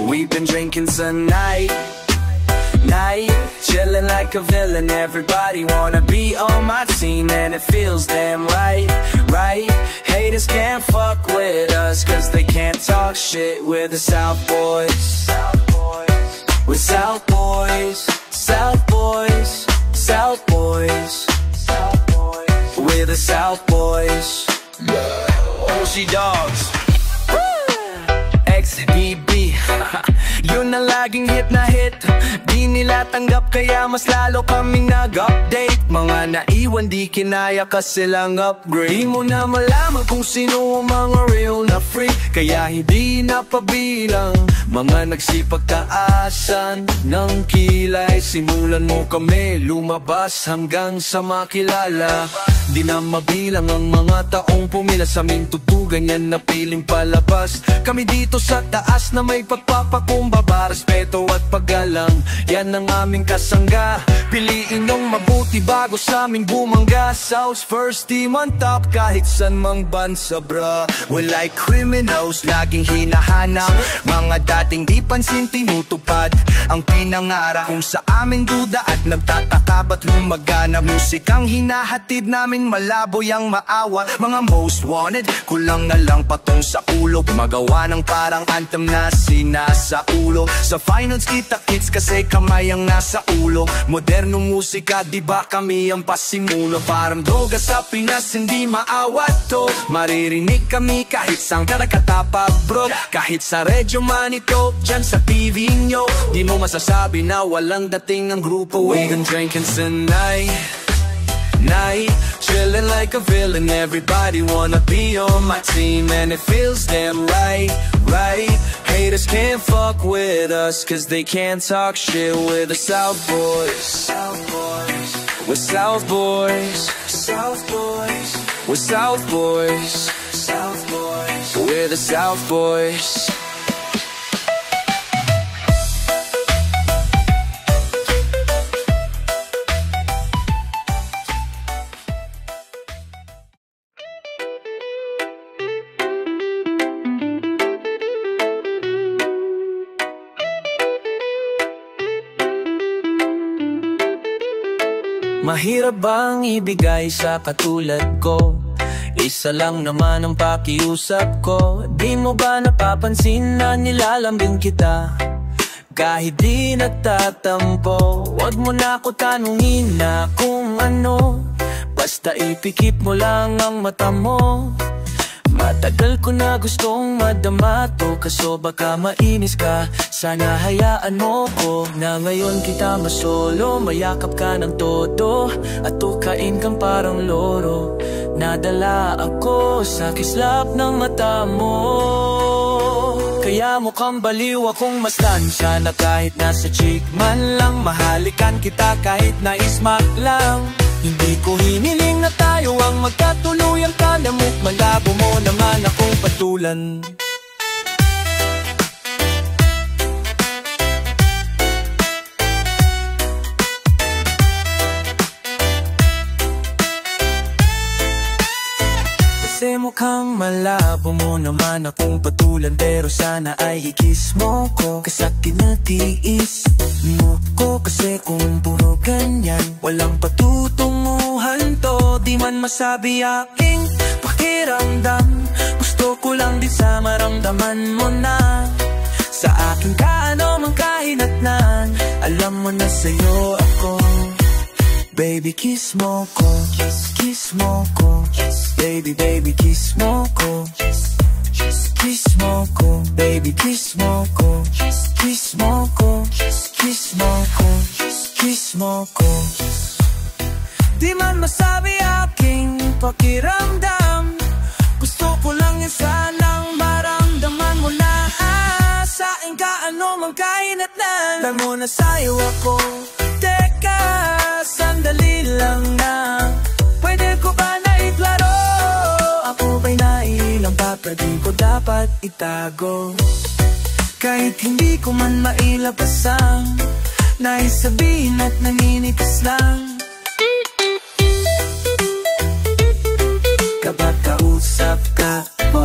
We've been drinking tonight, chilling like a villain. Everybody wanna be on my team, and it feels damn right. Haters can't fuck with us, cause they can't talk shit. We're the South Boys. We're South Boys. South Boys. South Boys. We're the South Boys. OC Dogs. XBB. Yun ang laging hit na hit. Di nila tanggap kaya mas lalo kaming nag-update. Mga naiwan di kinaya kasi lang upgrade. Di mo na malaman kung sino ang mga real na freak, kaya hindi napabilang mga nagsipagtaasan ng kilay. Simulan mo kami lumabas hanggang sa makilala. Di na mabilang ang mga taong pumila sa aming tutugan, yan na piling palabas. Kami dito sa taas na may pagpapakumbaba, respeto at paggalang, yan ang aming kasangga. Piliin nung mabuti bago sa aming bumangga. South's first team on top kahit san mang bansa, bra. We're like criminals, laging hinahanap mga dating di pansin tinutupad ang pinangarap. Kung sa aming duda at nagtataka ba't lumagana, musikang hinahatid namin malabo yang maawa. Mga most wanted, kulang na lang patong sa ulo, magawa ng parang anthem na sinasa ulo. Sa finals kita-kits kasi kamay ang nasa ulo. Modernong musika, di ba kami ang pasimulo? Parang droga sa Pinas, hindi maawat to. Maririnig kami kahit sang karakatapa, bro. Kahit sa Radyo Manito, dyan sa TV nyo, di mo masasabi na walang dating ang grupo. We been drinking tonight, chilling like a villain. Everybody wanna be on my team, and it feels damn right. Haters can't fuck with us, cause they can't talk shit. We're the South Boys. We're South Boys. We're South Boys. We're the South Boys. Mahirap bang ibigay sa katulad ko? Isa lang naman ang pakiusap ko. Di mo ba napapansin na nilalambing kita? Kahit di nagtatampo, wag mo na ako tanungin na kung ano. Basta ipikit mo lang ang mata mo. Matagal ko na gustong madama to, kaso baka mainis ka. Sana hayaan mo ko na ngayon kita masolo. Mayakap ka ng todo at tukain kang parang loro. Nadala ako sa kislap ng mata mo, kaya mukhang baliw akong mastansya na kahit nasa chick man lang. Mahalikan kita kahit na ismak lang. Hindi ko hiniling na tayo ang magkatuluyan ka na malabo mo naman akong patulan. Kasi mukhang malabo mo naman akong patulan, pero sana ay i-kiss mo ko. Kasakin na tiis mo ko, kasi kung puro ganyan walang patutunguhan to. Di man masabi aking pakiramdam, gusto ko lang din sa maramdaman mo na. Sa akin ka ano mang kahinatnan, alam mo na sa'yo ako. Baby kiss mo ko, kiss mo ko, baby baby kiss mo ko, kiss mo ko, baby kiss mo ko, kiss mo ko, kiss mo ko, kiss mo ko. Di man masabi aking pakiramdam, gusto ko lang yun sanang maramdaman mo na. Saan ka ano mang kahinatnan, alam mo na sa'yo ako. Teka, sandali lang na, pwede ko ba na iklaro? Ako ba'y nailang pa, pwede ko dapat itago. Kahit hindi ko man mailabas ang naisabihin at nanginipis lang. Kapag kausap ka po,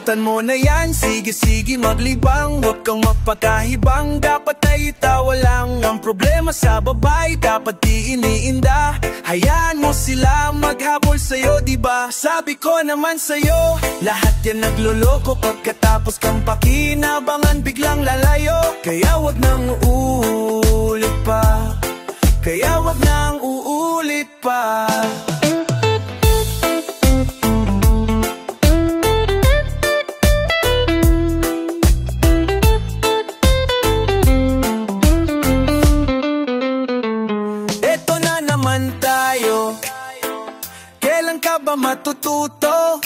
Kalimutan mo na yan, sige maglibang. Huwag kang mapakahibang, dapat ay itawa lang. Ang problema sa babae, dapat di iniinda. Hayaan mo sila maghabol sa'yo, diba? Sabi ko naman sa'yo, lahat yan nagloloko. Pagkatapos kang pakinabangan, biglang lalayo. Kaya wag nang uulit pa, kaya wag nang uulit pa. Eto na naman tayo, kailan ka ba matututo?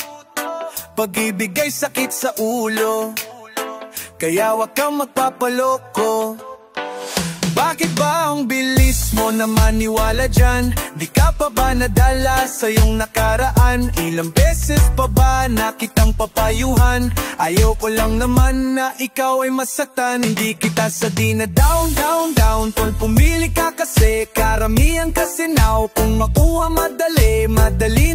Pag-ibig ay sakit sa ulo, kaya wag kang magpapaloko. Bakit ba ang bilis mo na maniwala dyan? Di ka pa ba nadala sa iyong nakaraan? Ilang beses pa ba na kitang papayuhan? Ayoko lang naman na ikaw ay masaktan. Hindi kita sa di na down. Tol, pumili ka kasi karamihan kasi now. Kung makuha madali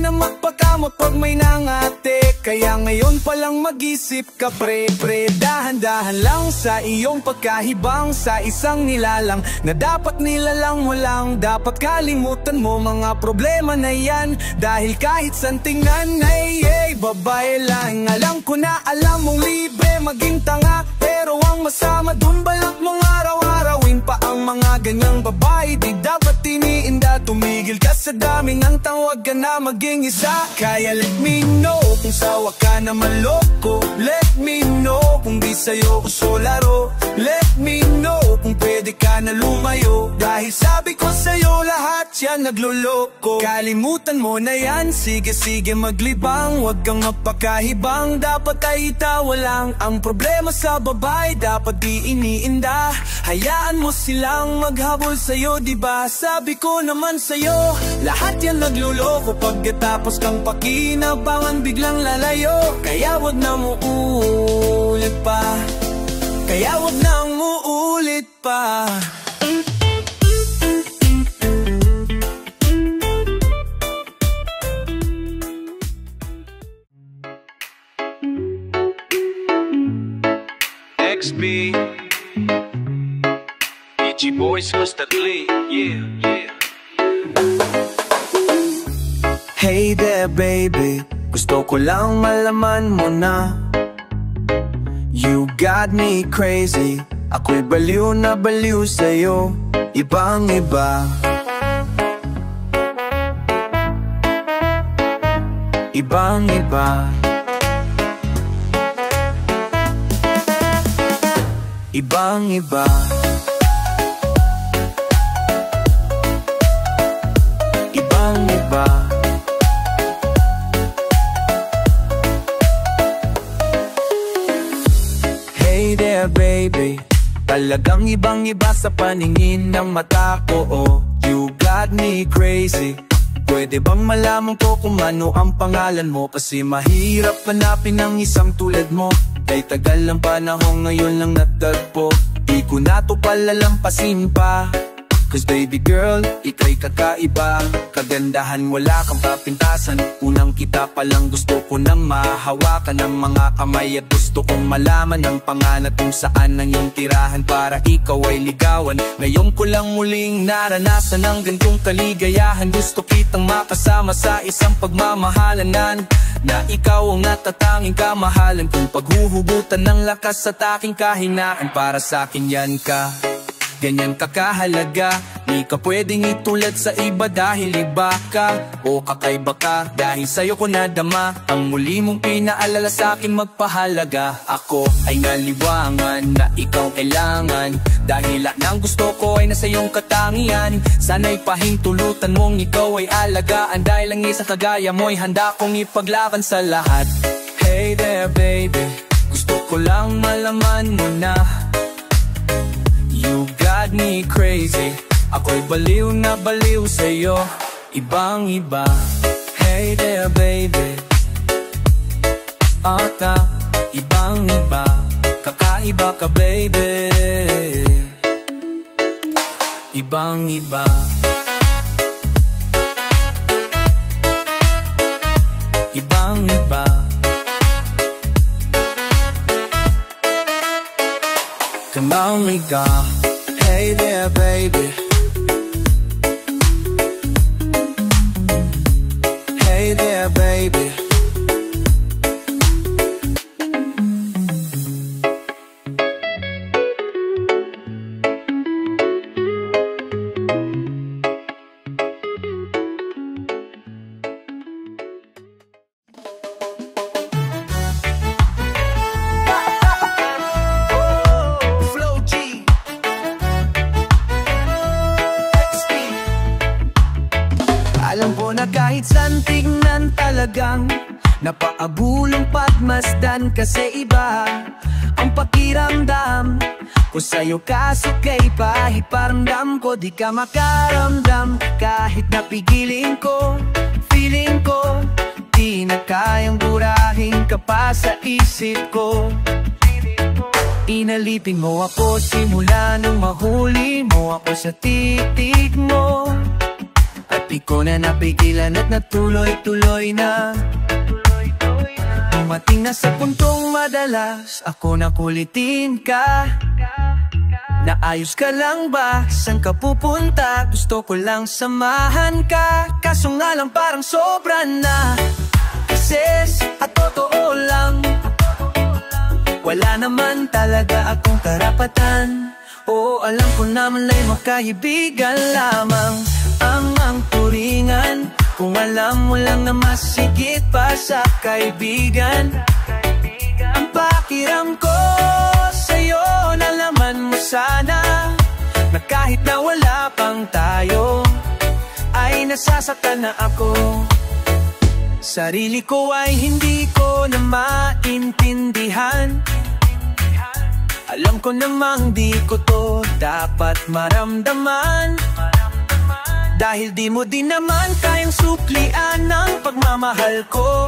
na magpakamot pag may nangate. Kaya ngayon palang mag-isip ka pre. Dahan-dahan lang sa iyong pagkahibang. Sa isang nilalang na dapat nilalang mo lang. Dapat kalimutan mo mga problema na yan. Dahil kahit saan tingnan ay babae lang. Alam ko na alam mong libre maging tanga, pero ang masama dun balak mong araw-arawin pa ang mga ganyang babae. Di dapat iniinda, tumigil ka sa dami ng tawag ka na maging isa. Kaya let me know kung sawa ka na maloko. Let me know kung di sa'yo gusto laro. Let me know kung pwede ka na lumayo. Dahil sabi ko sa'yo lahat yan nagloloko. Kalimutan mo na yan, sige maglibang. Huwag kang mapakahibang, dapat ay itawa lang. Ang problema sa babae, dapat di iniinda. Hayaan mo silang maghabol sa'yo, diba? Sabi ko naman sa'yo, lahat yan nagloloko. Pagkatapos kang pakinabangan, biglang lalayo. Kaya wag na uulit pa, kaya wag na uulit pa. XB Itchy Boys constantly, yeah. Hey there baby, gusto ko lang malaman mo na you got me crazy. Ako'y baliw na baliw sa'yo, ibang iba. Ibang iba. Ibang iba. Ibang iba. Hey there baby, talagang ibang iba sa paningin ng mata ko, oh. You got me crazy. Pwede bang malaman ko kung ano ang pangalan mo? Kasi mahirap hanapin ang isang tulad mo. Kay tagal ng panahon, ngayon lang natagpo. Di ko na to palalampasin pa. Cause baby girl, ika'y kakaiba. Kagandahan wala kang kapintasan. Unang kita palang gusto ko nang mahawakan ng mga kamay. At gusto kong malaman ang pangalan kung saan ang iyong tirahan para ikaw ay ligawan. Ngayon ko lang muling naranasan ang gantong kaligayahan. Gusto kitang makasama sa isang pagmamahalanan, na ikaw ang natatanging kamahalan. Kung paghuhugutan ng lakas sa aking kahinaan, para sa akin yan ka, ganyan ka kahalaga. Di ka pwedeng itulad sa iba dahil iba ka o kakaiba ka. Dahil sa'yo ko nadama ang muli mong pinaalala sa akin magpahalaga. Ako ay naliwangan na ikaw kailangan. Dahil lahat ng gusto ko ay nasa iyong katangian. Sana'y pahintulutan mong ikaw ay alagaan. Dahil ang isang kagaya mo'y handa kong ipaglaban sa lahat. Hey there baby, gusto ko lang malaman mo na you got me crazy. Ako'y baliw na baliw sa'yo, ibang iba. Hey there baby, ata, ibang iba. Kakaiba ka baby, ibang iba. Ibang iba. Come on, we go. Hey there, baby. Hey there, baby. Alam ko na kahit saan tignan talagang napaabulong pagmasdan, kasi iba ang pakiramdam ko sa'yo, kaso kay pahit paramdam ko di ka makaramdam. Kahit napigilin ko, feeling ko di na kayang burahin ka pa sa isip ko. Inalipin mo ako simula nung mahuli mo ako sa titig mo, at di ko na napigilan at natuloy-tuloy na. Dumating na sa puntong madalas ako nakulitin ka. Naayos ka lang ba? Saan ka pupunta? Gusto ko lang samahan ka, kaso nga lang parang sobra na. Kasi at totoo lang, wala naman talaga akong karapatan. Oo, alam ko naman ay makaibigan lamang ang turingan. Kung alam mo lang na mas higit pa sa kaibigan, ang pakiram ko sa'yo, nalaman mo sana na kahit na wala pang tayo ay nasasaktan na ako. Sarili ko ay hindi ko na maintindihan. Alam ko namang di ko to dapat maramdaman, dahil di mo din naman kayang suklian ng pagmamahal ko.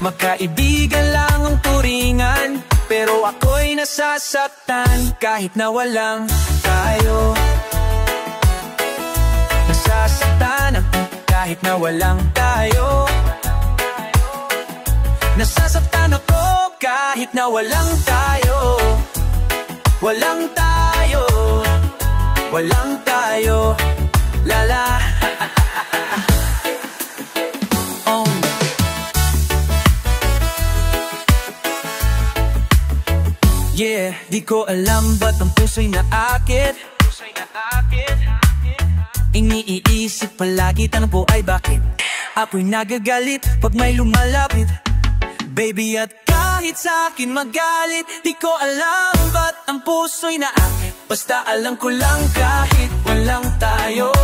Magkaibigan lang ang turingan, pero ako'y nasasaktan kahit na walang tayo. Nasasaktan ako kahit na walang tayo. Nasasaktan ako kahit na walang tayo. Walang tayo, walang tayo, lala. Oh. Yeah, di ko alam ba't ang puso'y naakit. Iniisip palagi, tanong po ay bakit ako'y nagagalit pag may lumalapit. Baby, at kahit sa'kin magalit, di ko alam ba't ang puso'y naakit. Basta alam ko lang kahit walang tayo,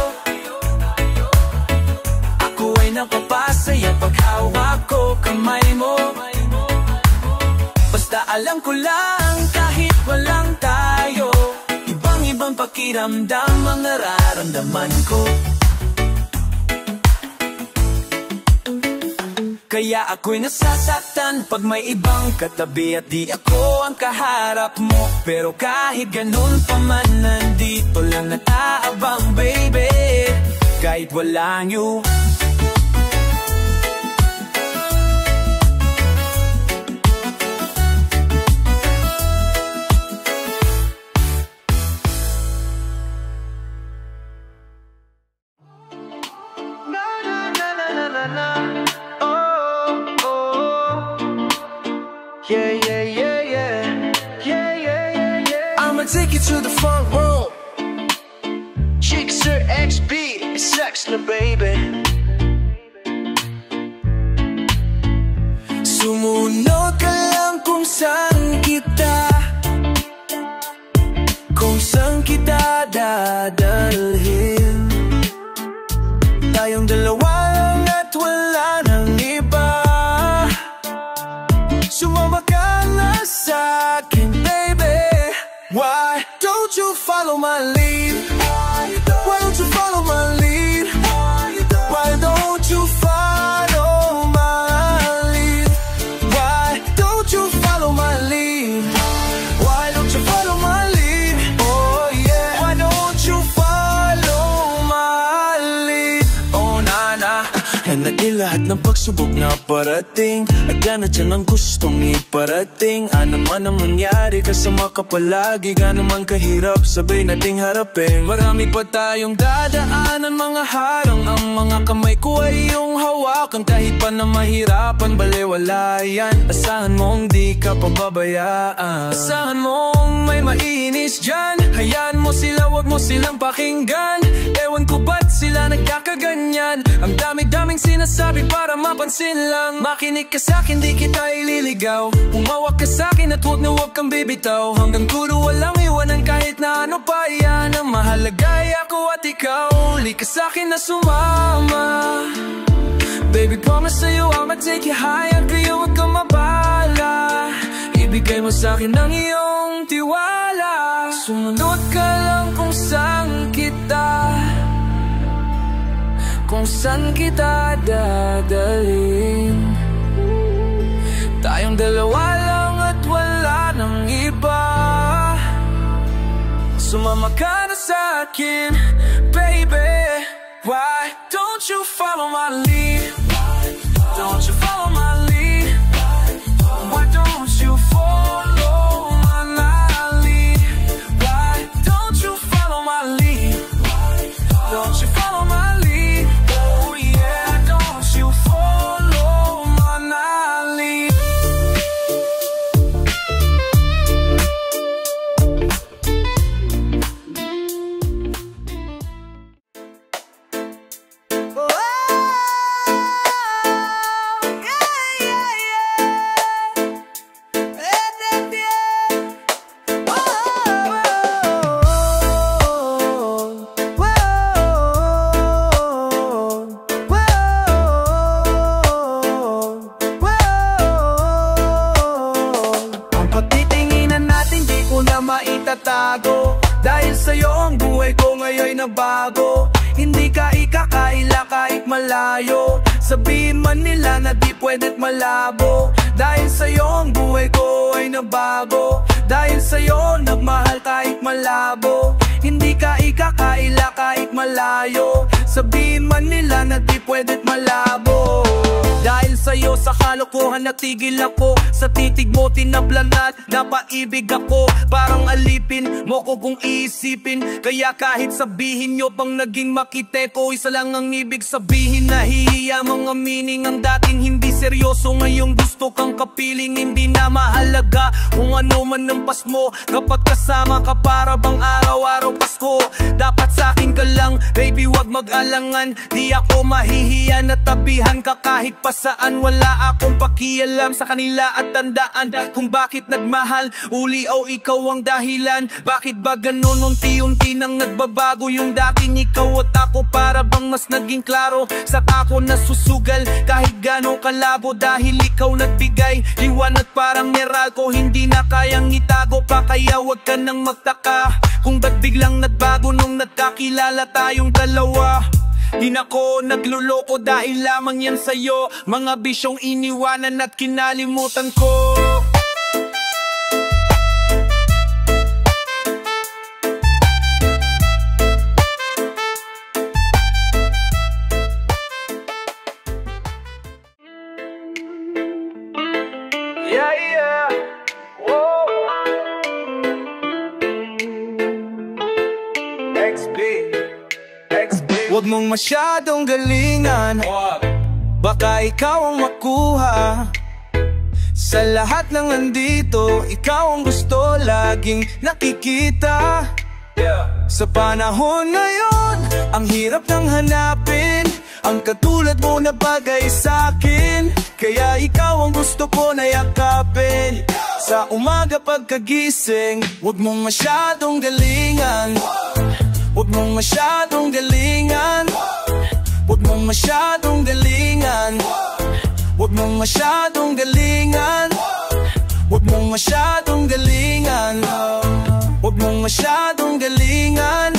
ako ay napapasaya pag hawak ko kamay mo. Basta alam ko lang kahit walang tayo, ibang pakiramdam ang nararamdaman ko. Kaya ako'y nasasaktan pag may ibang katabi at di ako ang kaharap mo. Pero kahit ganun pa man, nandito lang nataabang, baby, kahit walang you. Yeah, yeah, yeah, yeah. Yeah, yeah, yeah, yeah. I'ma take you to the front row. Chicks are XB, sex na baby. Sumunod ka lang kung saan kita dadalhin. Tayong dalawa lang at wala nang iba. Sumama ka na sa'kin, baby. Why don't you follow my lead? Why don't you follow my lead? Why don't you follow my lead? Why don't you follow my lead? Why don't you follow my lead? Oh yeah. Why don't you follow my lead? Oh na na. And the lahat ng pagsubok na parating at gana dyan ang gustong iparating. Ano man ang mangyari, kasama ka palagi. Gano'n man kahirap, sabay nating harapin. Marami pa tayong dadaanan, mga harang. Ang mga kamay ko ay iyong hawakan. Kahit pa na mahirapan, balewala yan. Asahan mong di ka pababayaan. Asahan mong may mainis dyan. Hayaan mo sila, wag mo silang pakinggan. Ewan ko ba't sila nagkakaganyan. Ang dami-daming sinasabi para mapansin lang. Makinig ka sa'kin, di kita ililigaw. Umawak ka sa'kin at huwag na huwag kang bibitaw. Hanggang dulo walang iwanan kahit na ano pa yan. Ang mahalaga ay ako at ikaw. Huli ka sa'kin na sumama. Baby, promise sa'yo I'ma take you higher. Kaya huwag kang mabala. Ibigay mo sa'kin ang iyong tiwala. Sumunod ka lang kung saan kita dadalhin. Tayong dalawa lang at wala nang iba. Sumama ka na sa'kin, baby. Why don't you follow my lead? Don't you follow my lead? Why don't you follow my lead? Why don't you follow my lead? Don't you follow my lead? Oh yeah, don't you follow my lead? Maitatago dahil sa'yo ang buhay ko ngayon na bago. Hindi ka ikakaila kahit malayo. Sabihin man nila na di pwed't malabo. Dahil sa'yo ang buhay ko ay nabago. Dahil sa'yo nagmahal kahit malabo. Hindi ka ikakaila kahit malayo. Sabihin man nila na di pwed't malabo. Dahil sa'yo sa kalokohan natigil ako. Sa titig mo tinablan at napaibig ako. Parang alipin mo ko kung iisipin. Kaya kahit sabihin nyo pang naging makite ko, isa lang ang ibig sabihin. Nahihiya mga meaning ang dating hindi seryoso. Ngayong gusto kang kapiling, hindi na mahalaga kung ano man ang pas mo. Kapag kasama ka para bang araw-araw Pasko. Dapat sa'kin ka lang, baby wag mag-alangan. Di ako mahihiya na tabihan ka kahit pa saan. Wala akong pakialam sa kanila at tandaan kung bakit nagmahal. Uli o ikaw ang dahilan. Bakit ba ganun unti-unti nang nagbabago yung dating ikaw at ako? Para bang mas naging klaro sa ako nasusugal kahit gano'ng kalabo. Dahil ikaw nagbigay liwanag parang Meralco. Hindi na kayang itago pa kaya wag ka nang magtaka kung ba't biglang nagbago nung nagkakilala tayong dalawa. Di na ko nagluloko dahil lamang yan sa'yo. Mga bisyong iniwanan at kinalimutan ko. Yeah, yeah. Whoa. XB. Huwag mong masyadong galingan. Baka ikaw ang makuha. Sa lahat ng andito, ikaw ang gusto laging nakikita. Sa panahon ngayon, ang hirap nang hanapin ang katulad mo na bagay sa'kin. Kaya ikaw ang gusto ko na yakapin. Sa umaga pagkagising, huwag mong masyadong galingan. Huwag mong masyadong galingan. Huwag mong masyadong galingan. Huwag mong masyadong galingan. Huwag mong masyadong galingan. Huwag mong masyadong galingan.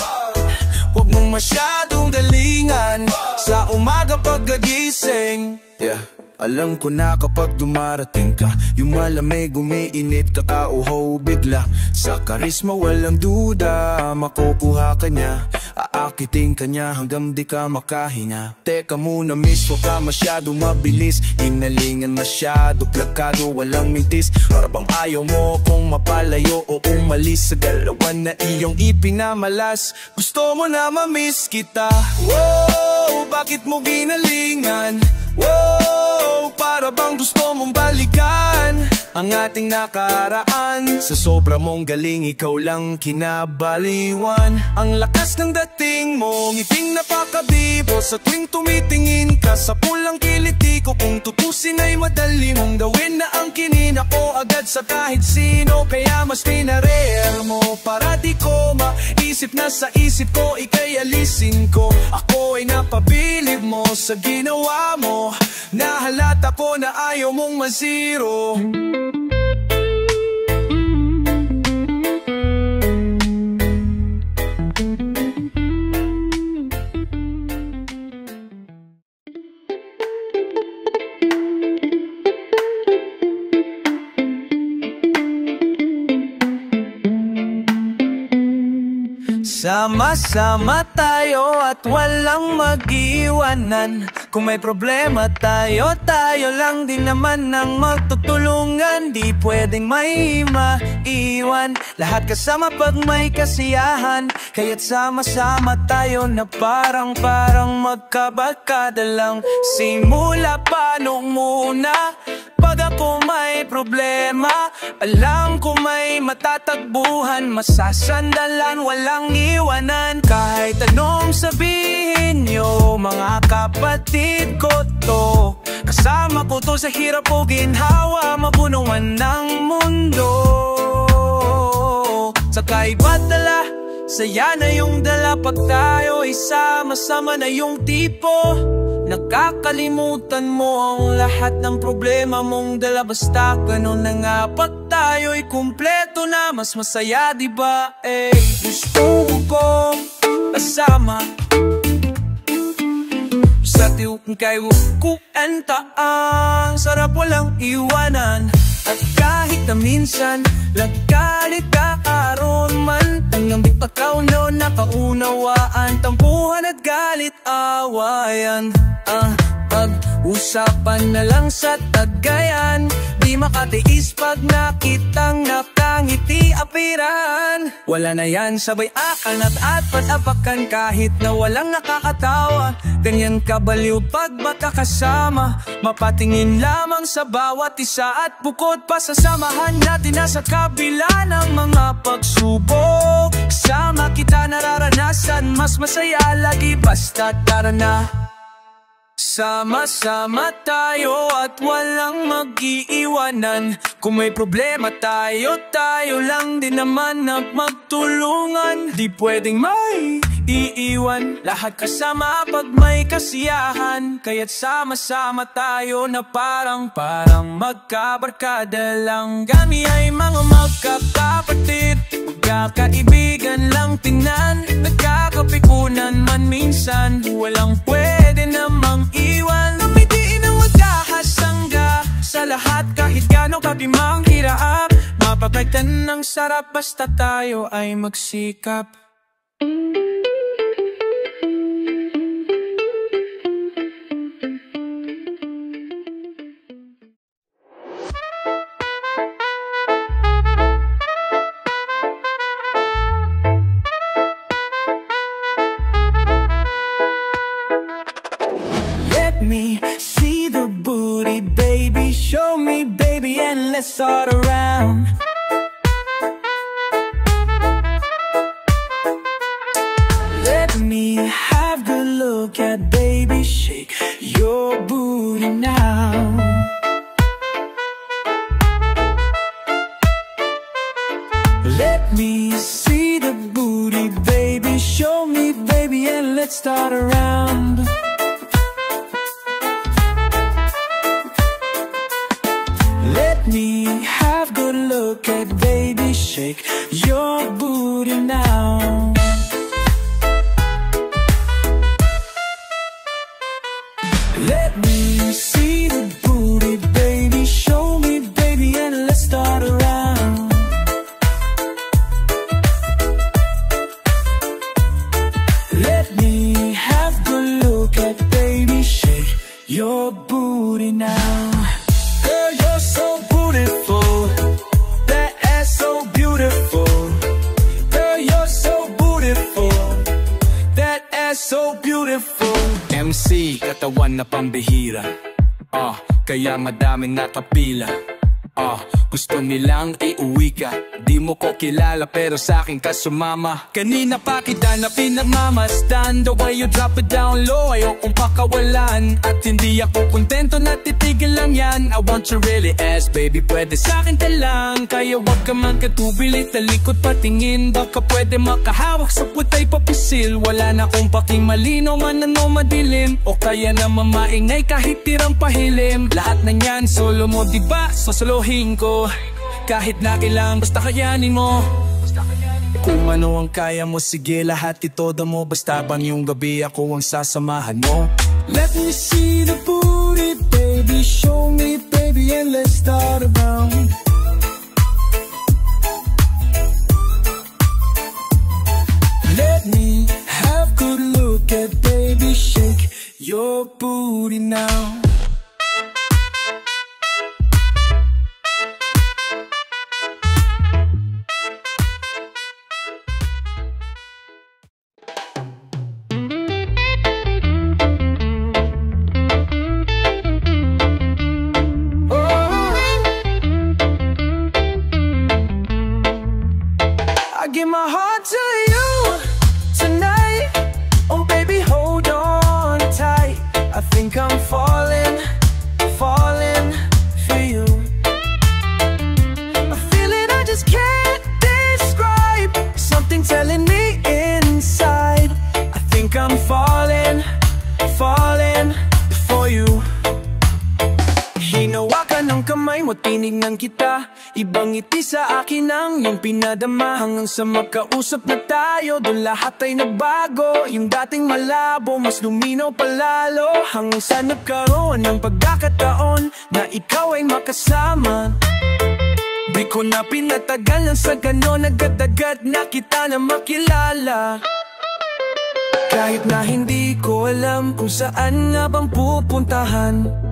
Huwag mong masyadong galingan. Sa umaga pagkagising. Yeah. Alam ko na kapag dumarating ka, yung malamig umiinit, kakauhaw bigla. Sa karisma walang duda, makukuha ka niya. Aakitin ka niya hanggang di ka makahinga. Teka muna miss, huwag ka masyado mabilis. Hinalingan masyado, plakado, walang mintis. Para bang ayaw mo kung mapalayo o umalis sa galawan na iyong ipinamalas. Gusto mo na mamiss kita. Wow, bakit mo ginalingan? Wow, para bang gusto mong balikan ang ating nakaraan. Sa sobra mong galing, ikaw lang kinabaliwan. Ang lakas ng dating mo, ngiting napakabibo. Sa tuwing tumitingin ka sa pulang kiliti ko, kung tutusin ay madali mong gawin na ang kinina ko agad sa kahit sino. Kaya mas pinarare mo para di ko maisip na sa isip ko ika'y alisin ko. Ako ay napabilib mo sa ginawa mo, nahalata ko na ayaw mong mazero. Sama-sama tayo at walang mag-iwanan. Kung may problema tayo, tayo lang din naman ang magtutulungan. Di pwedeng may maiwan, lahat kasama pag may kasiyahan. Kaya't sama-sama tayo na parang magkabarkada lang. Simula pa nung muna, pag ako may problema, alam ko may matatagbuhan, masasandalan, walang iwanan. Kahit anong sabihin nyo, mga kapatid ko to, kasama ko to sa hirap o ginhawa, mabunuan ng mundo. Sa kaiba't dala, saya na yung dala pag tayo isama-sama na yung tipo. Nakakalimutan mo ang lahat ng problema mong dala, basta ganun na nga pag tayo'y kumpleto na, mas masaya diba? Gusto kong kasama sa tiwang kay kuwenta, ang sarap walang iwanan. At kahit na minsan nagkalit ka aron man, hanggang di pagkaw no nakaunawaan, tampuhan at galit awayan. Pag-usapan na lang sa tagayan, di makatiis pag nakitang nakangiti apiran. Wala na yan, sabay akanat at patapakan kahit na walang nakakatawa. Ganyan kabaliw pag magkakasama, mapatingin lamang sa bawat isa. At bukod pa sa samahan natin na sa kabila ng mga pagsubok, sama kita nararanasan, mas masaya lagi basta tara na. Sama-sama tayo at walang mag-iiwanan. Kung may problema tayo, tayo lang din naman ang magtulungan. Di pwedeng may iiwan, lahat kasama pag may kasiyahan. Kaya't sama-sama tayo na parang magkabarkada lang. Kami ay mga magkakapatid, magkakaibigan lang tingnan. Nagkakapikunan man minsan, walang pwede namang iwan. Namitiin ang magkahasangga sa lahat kahit gano'ng kabimang hirap. Mapapagtan ng sarap basta tayo ay magsikap. Let me see the booty, baby. Show me, baby, and let's start around. Let me have a look at, baby, shake your booty now. Let me see the booty, baby. Show me, baby, and let's start around. Let me have a good look at, baby, shake your booty now. Let me see the booty. kasi katawan na pambihira. Kaya madaming nakapila. Gusto nilang iuwi ka. Di mo ko kilala pero sa'kin ka sumama. Kanina pa kita na pinagmamasdan. The way you drop it down low, ayokong pakawalan. At hindi ako kontento na titigil lang yan. I want you really ask, baby, pwede sa'kin ka lang. Kaya wag ka man katubilit, talikod patingin. Baka pwede makahawak sa putay papisil. Wala na kong paking malino man ano madilim. O kaya naman maingay kahit tirang pahilim. Lahat na yan solo mo diba, sosolohin ko. Kahit na kailang basta kayanin mo. Kung ano ang kaya mo, sige lahat itoda mo. Basta bang yung gabi ako ang sasamahan mo. Let me see the booty, baby. Show me, baby, and let's start around. Let me have good look at, baby. Shake your booty now. Give my heart to you tonight. Oh baby, hold on tight. I think I'm falling, falling for you. A feeling I just can't describe. Something telling me inside. I think I'm falling, falling for you. Hinawakan ng kamay mo, tinignan kita. Ibang ngiti sa akin ang iyong pinadama. Hanggang sa magkausap na tayo, doon lahat ay nagbago. Yung dating malabo, mas luminaw palalo. Hanggang sa nagkaroon ng pagkakataon na ikaw ay makasama. Di ko na pinatagal lang sa ganon. Agad-agad na kita na makilala. Kahit na hindi ko alam kung saan nga bang pupuntahan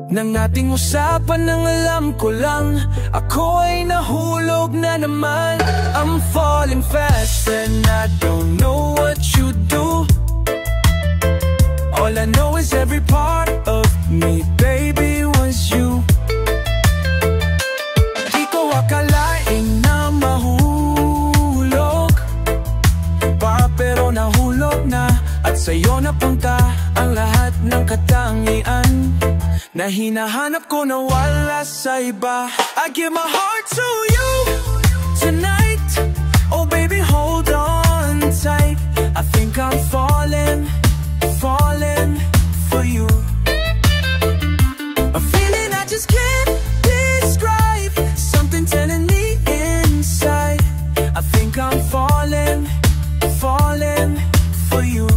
nang ating usapan, nang alam ko lang ako ay nahulog na naman. I'm falling fast and I don't know what you do. All I know is every part of me, baby, was you. Di ko akalain na mahulog pa, pero nahulog na. At sa'yo napunta ang lahat ng katangian na hinahanap ko na wala sa iba. I give my heart to you tonight. Oh baby, hold on tight. I think I'm falling, falling for you. A feeling I just can't describe. Something telling me inside. I think I'm falling, falling for you.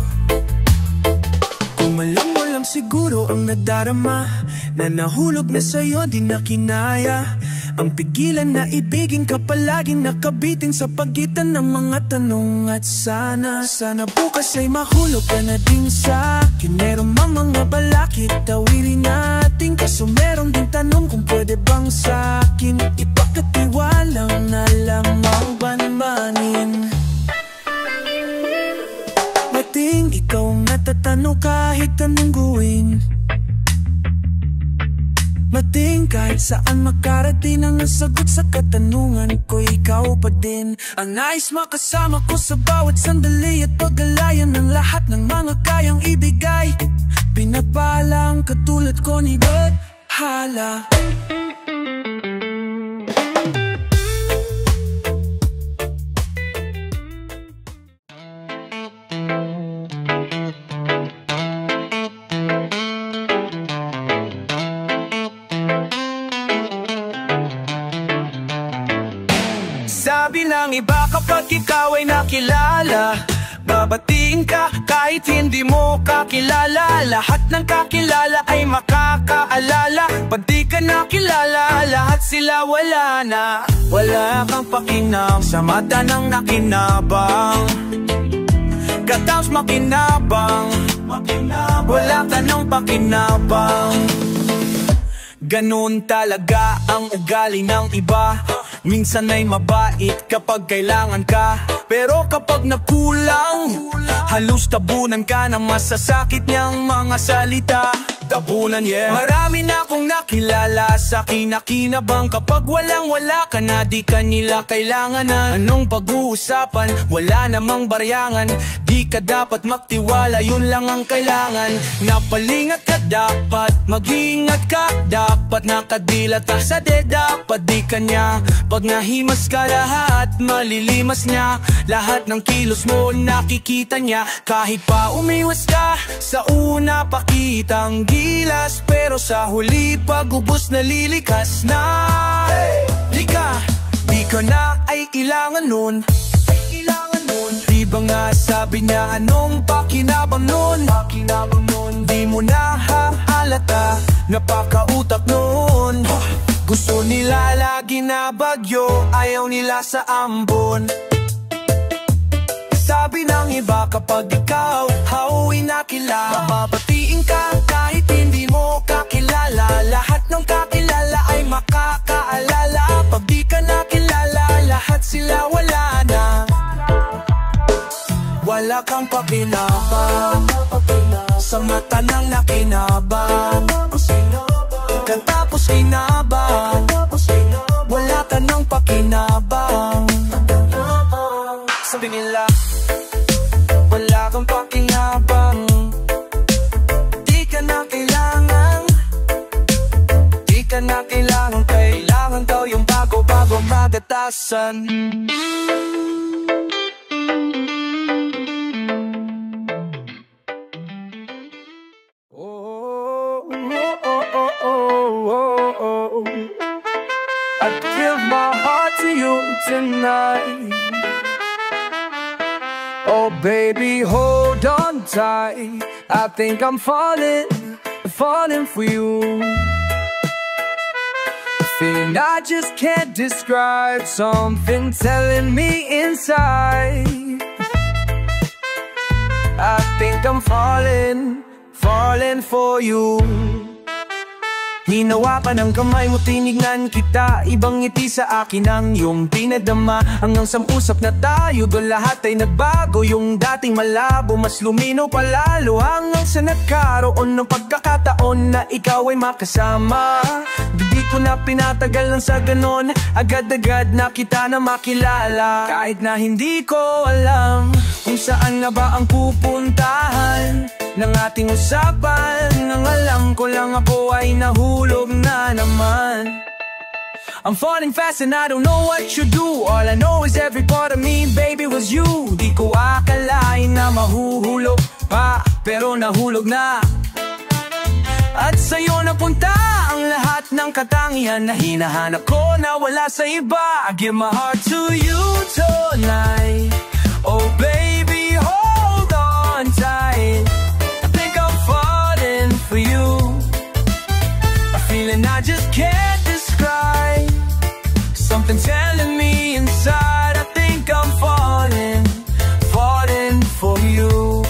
Kung malam mo lang siguro ang nadarama, na nahulog na sa'yo, di na kinaya ang pigilan na ibigin ka palaging nakabitin sa pagitan ng mga tanong. At sana bukas ay mahulog ka na din sa'kin. Meron mang mga balakid, tawirin natin. Kaso meron din tanong kung pwede bang sa'kin ipagkatiwalang na lamang banmanin. Mating ikaw ang natatanong kahit anong gawin. Mating kahit saan makarating ang sagot sa katanungan ko, ikaw pa din ang nais makasama ko sa bawat sandali at paggalayan ng lahat ng mga kayang ibigay. Pinapalang katulad ko ni God Hala. Sabi ng iba kapag ikaw ay nakilala, babatiin ka kahit hindi mo kakilala. Lahat ng kakilala ay makakaalala. Pag di ka nakilala, lahat sila wala na. Wala kang pakinam sa mata ng nakinabang. Katapos makinabang, wala ka ng pakinabang. Ganun talaga ang ugali ng iba. Minsan ay mabait kapag kailangan ka, pero kapag nakulang, halos tabunan ka ng masasakit niyang mga salita. Tabunan, yeah. Marami na akong nakilala sa kinakinabang, kapag walang-wala ka na, di ka nila kailangan. Anong pag-uusapan? Wala namang baryangan. Di ka dapat magtiwala, yun lang ang kailangan. Napalingat ka dapat, mag-iingat ka dapat, nakadilat ka sa dapat di ka niya. Pag nahimas ka lahat, malilimas niya. Lahat ng kilos mo nakikita niya. Kahit pa umiwas ka, sa una pakitang gilas, pero sa huli pag-ubos na lilikas na. Di ka na ay kailangan nun. Di ba nga sabi niya, anong pakinabang nun? Di mo na halata, napakautak nun. Gusto nila lagi na bagyo, ayaw nila sa ambon. Sabi ng iba, kapag ikaw hauwi na kilala, mapapatiin ka kahit hindi mo kakilala. Lahat ng kakilala ay makakaalala. Pag di ka nakilala, lahat sila wala na. Wala kang pakinabang sa mata ng nakinabang. Katapos kinabang, wala ka ng pakinabang. Sabi nila, wala kang pakinabang. Di ka na kailangan, di ka na kailangan. Kailangan daw yung bago-bago magatasan. I'd give my heart to you tonight. Oh baby, hold on tight. I think I'm falling for you. A feeling I just can't describe, something telling me inside. I think I'm falling for you. Hinawakan ang kamay mo, tinignan kita. Ibang ngiti sa akin ang iyong pinadama. Hanggang sa usap na tayo, doon lahat ay nagbago. Yung dating malabo, mas luminaw palalo. Hanggang sa nagkaroon ng pagkakataon na ikaw ay makasama. Di ko na pinatagal lang sa ganon, agad-agad na kita na makilala. Kahit na hindi ko alam kung saan na ba ang pupuntahan ng ating usapan, ang alam ko lang ako ay nahulog na naman. I'm falling fast and I don't know what you do. All I know is every part of me, baby, was you. Di ko akalain na mahuhulog pa, pero nahulog na. At sa'yo napunta ang lahat ng katangian na hinahanap ko na wala sa iba. I give my heart to you tonight. Oh baby, hold on tight. For you, a feeling I just can't describe, something telling me inside. I think I'm falling for you.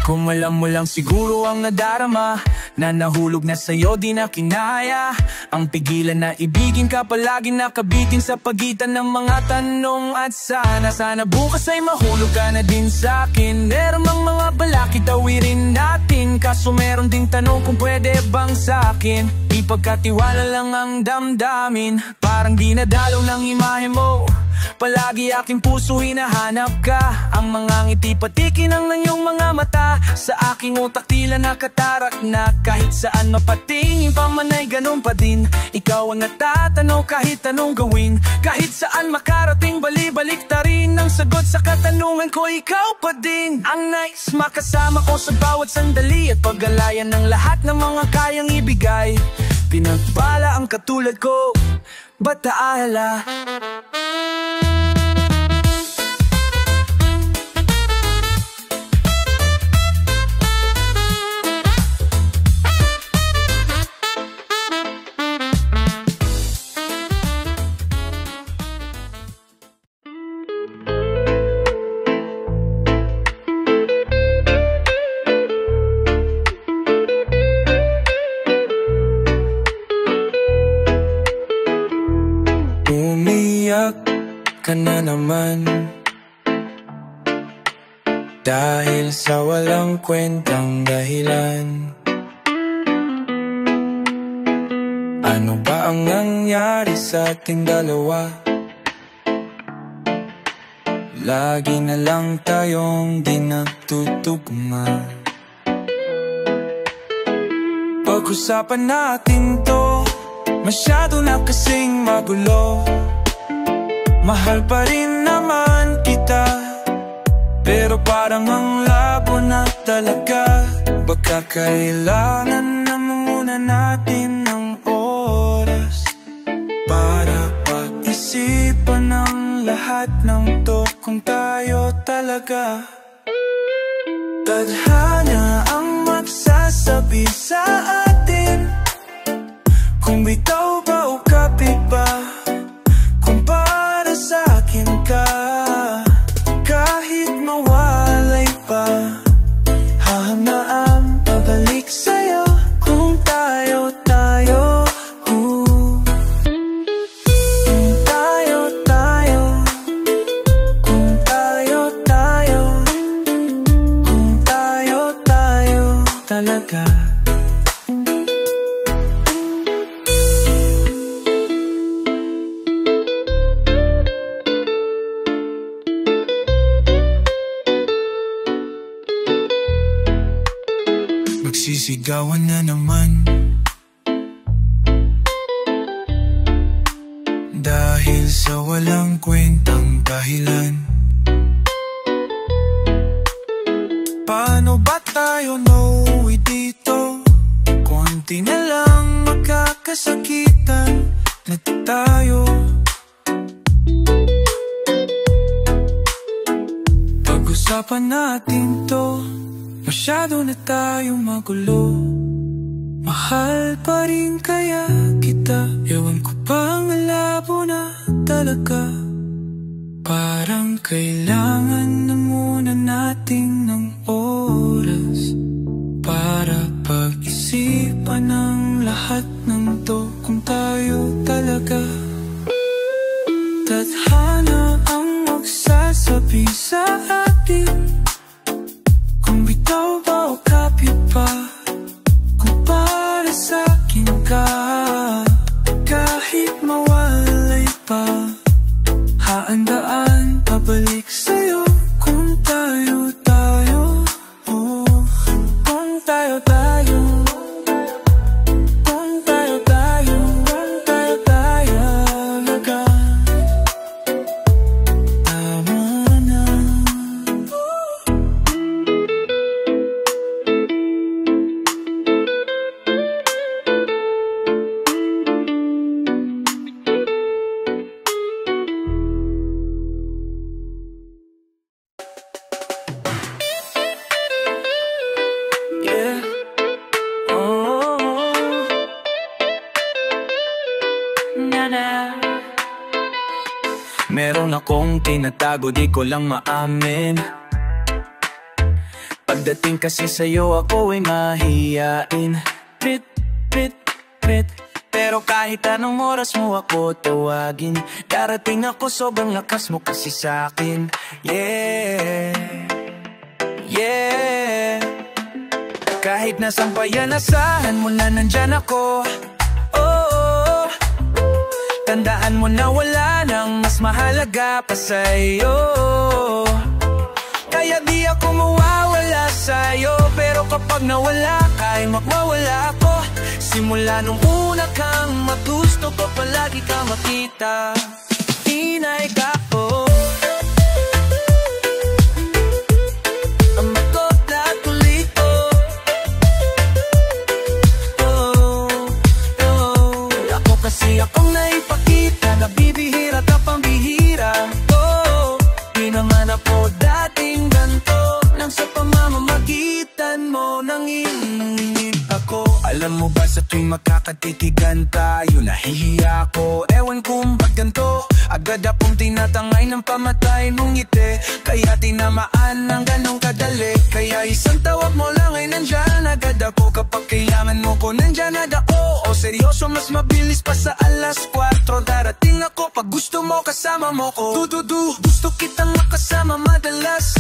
Kung alam mo lang siguro ang nadarama, na nahulog na sa'yo di na kinaya. Ang pigilan na ibigin ka, palagi nakabitin sa pagitan ng mga tanong at sana bukas ay mahulog ka na din sa'kin. Meron mang mga balakid tawirin natin, kaso meron ding tanong kung pwede bang sa'kin. Ipagkatiwala lang ang damdamin, parang dinadalaw ng imahe mo. Palagi aking puso hinahanap ka. Ang mga ngiti patikin ang iyong mga mata. Sa aking utak tila nakatarak na. Kahit saan mapatingin pa man ay ganun pa din. Ikaw ang natatanaw kahit anong gawin. Kahit saan makarating bali-balik ta rin ang sagot sa katanungan ko, ikaw pa din. Ang nice makasama ko sa bawat sandali at paggalayan ng lahat ng mga kayang ibigay. Pinagbala ang katulad ko, ba't taala? umiiyak ka na naman, dahil sa walang kwentang dahilan. Ano ba ang nangyari sa ating dalawa? Lagi na lang tayong di nagtutugma. Pag-usapan natin to, masyado na kasing magulo. Mahal pa rin naman kita, pero parang ang labo na talaga. Baka kailangan na muna natin ng oras para pag-isipan ang lahat ng to, kung tayo talaga. Tadhana ang magsasabi sa atin kung bitaw ba o kapit ba, kung para sa akin ka. Kahit mawalay pa, hahangaan pabalik sa'yo kung tayo. Kung tayo talaga. Magsisigawan na naman, dahil sa walang kwentang dahilan. Paano ba tayo nauwi dito? Konti na lang magkakasakitan na tayo. Pag-usapan natin to, masyado na tayong magulo. Mahal pa rin kaya kita, ewan ko bang malabo na talaga. Parang kailangan na muna natin ng oras para pag-isipan ang lahat ng to, kung tayo talaga. Tadhana ang magsasabi sa atin kung bitaw ba o kapit pa, kung para sa akin ka. Kahit mawalay pa, haandaan pabalik sa'yo kung tayo. Oh, kung tayo. Kung tayo talaga. Tama na. Meron akong tinatago, di ko lang maamin. Pagdating kasi sa'yo ako ay mahiyain. Pit. Pero kahit anong oras mo ako tawagin, darating ako, sobrang lakas mo kasi sa'kin. Yeah. Kahit nasaan pa yan, asahan mo na nandyan ako. Tandaan mo na wala nang mas mahalaga pa sa'yo. Kaya di ako mawawala sa'yo, pero kapag nawala ka ay magwawala ako. Simula nung una kang matusto ko, palagi ka makita. Inay ka po. Kasi akong naipakita, nabibihira ka pang bihira. Di naman ako dating ganto, nang sa pamamamagitan mo nanginginig ako. Alam mo ba sa tuwing magkakatitigan tayo, nahihiya ako. Ewan kung ba't ganto, Agad akong tinatangay ng pamatay mong ngiti, kaya tinamaan ng ganong kadali. Kaya isang tawag mo lang ay nandyan agad ako. Kapag kailangan mo ko nandyan agad ako. O seryoso mas mabilis pa sa alas 4. Darating ako pag gusto mo kasama mo ko. Gusto kitang makasama madalas.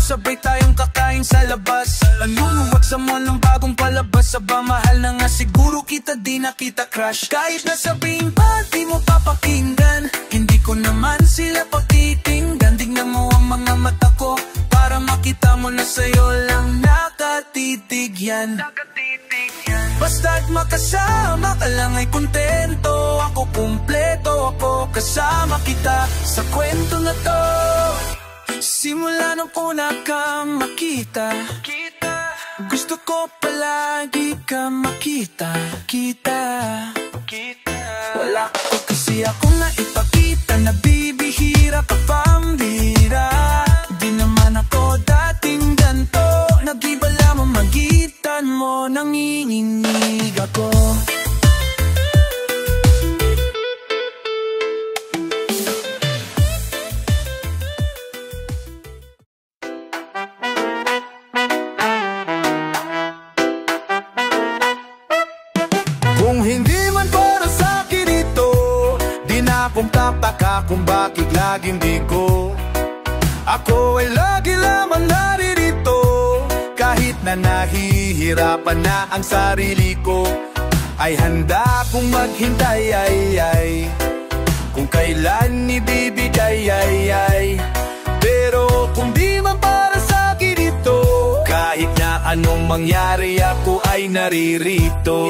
Sabay tayong kakain sa labas. Nanunumag sa mall ng bagong palabas. Aba mahal na nga siguro kita, di na kita crush. Kahit na sabihin pa di mo papakinggan, hindi ko naman sila patitinggan. Tignan mo ang mga mata ko para makita mo na sa'yo lang nakatitig yan. Basta't makasama ka lang ay kontento. Ako kumpleto, ako kasama kita sa kwento na to. Simula nung una kang makita, gusto ko palagi ka makita. Wala ko kasi akong naipakita, nabibihira ka pambira. Di naman ako dating ganto, nag-iba lamang magitan mo, nanginginig ako. Kung bakit laging di ko, ako ay lagi lamang naririto. Kahit na nahihirapan na ang sarili ko, ay handa kong maghintay kung kailan ibibigay Pero kung di man para sa akin ito, kahit na anong mangyari ako ay naririto.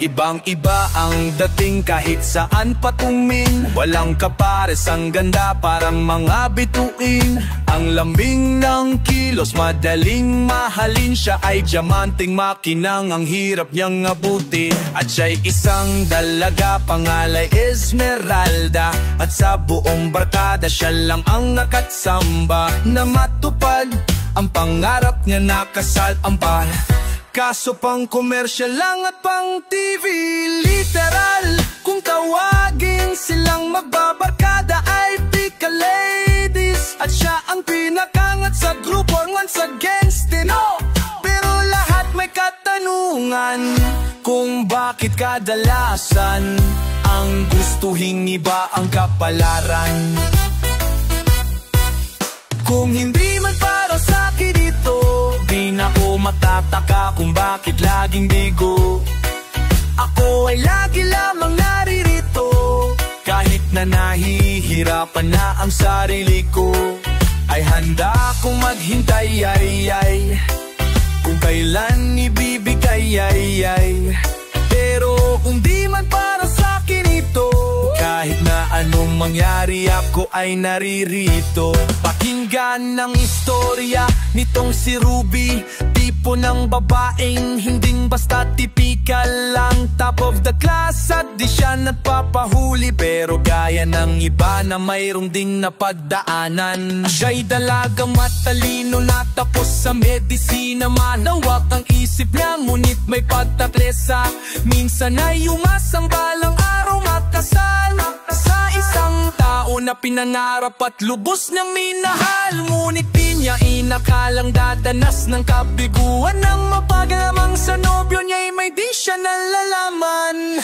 Ibang-iba ang dating kahit saan patuming. Walang kapares ang ganda parang mga bituin. Ang lambing ng kilos madaling mahalin. Siya ay diamanting makinang, ang hirap niyang abutin. At siya'y isang dalaga, pangalay Esmeralda. At sa buong barkada siya lang ang nakatsamba na matupad ang pangarap niya na kasal-ampal. Kaso pang komersyal lang at pang TV, literal. Kung tawagin silang magbabarkada ay pika ladies. At siya ang pinakangat sa grupo, once against it. Pero lahat may katanungan kung bakit kadalasan ang gustuhin iba ang kapalaran. Kung hindi man para sa akin ito, di na ako matataka kung bakit laging bigo. Ako ay lagi lamang naririto, kahit na nahihirapan na ang sarili ko, ay handa akong maghintay kung kailan ibibigay Pero kung di man para sa akin ito, kahit na anong mangyari ako ay naririto. Pakinggan ang istorya nitong si Ruby, tipo ng babaeng hinding basta tipikal lang. Top of the class at di siya nagpapahuli, pero gaya ng iba na mayroong ding napadaanan. Siya'y dalagang matalino na tapos sa medisina. Manawak ang isip niya ngunit may pagtaklesa. Minsan ay umasambalang araw makasal sa isang tao na pinangarap at lubos niyang minahal. Ngunit di niya inakalang dadanas ng kabiguan ng mapagamang sa nobyo niya'y may di siya nalalaman.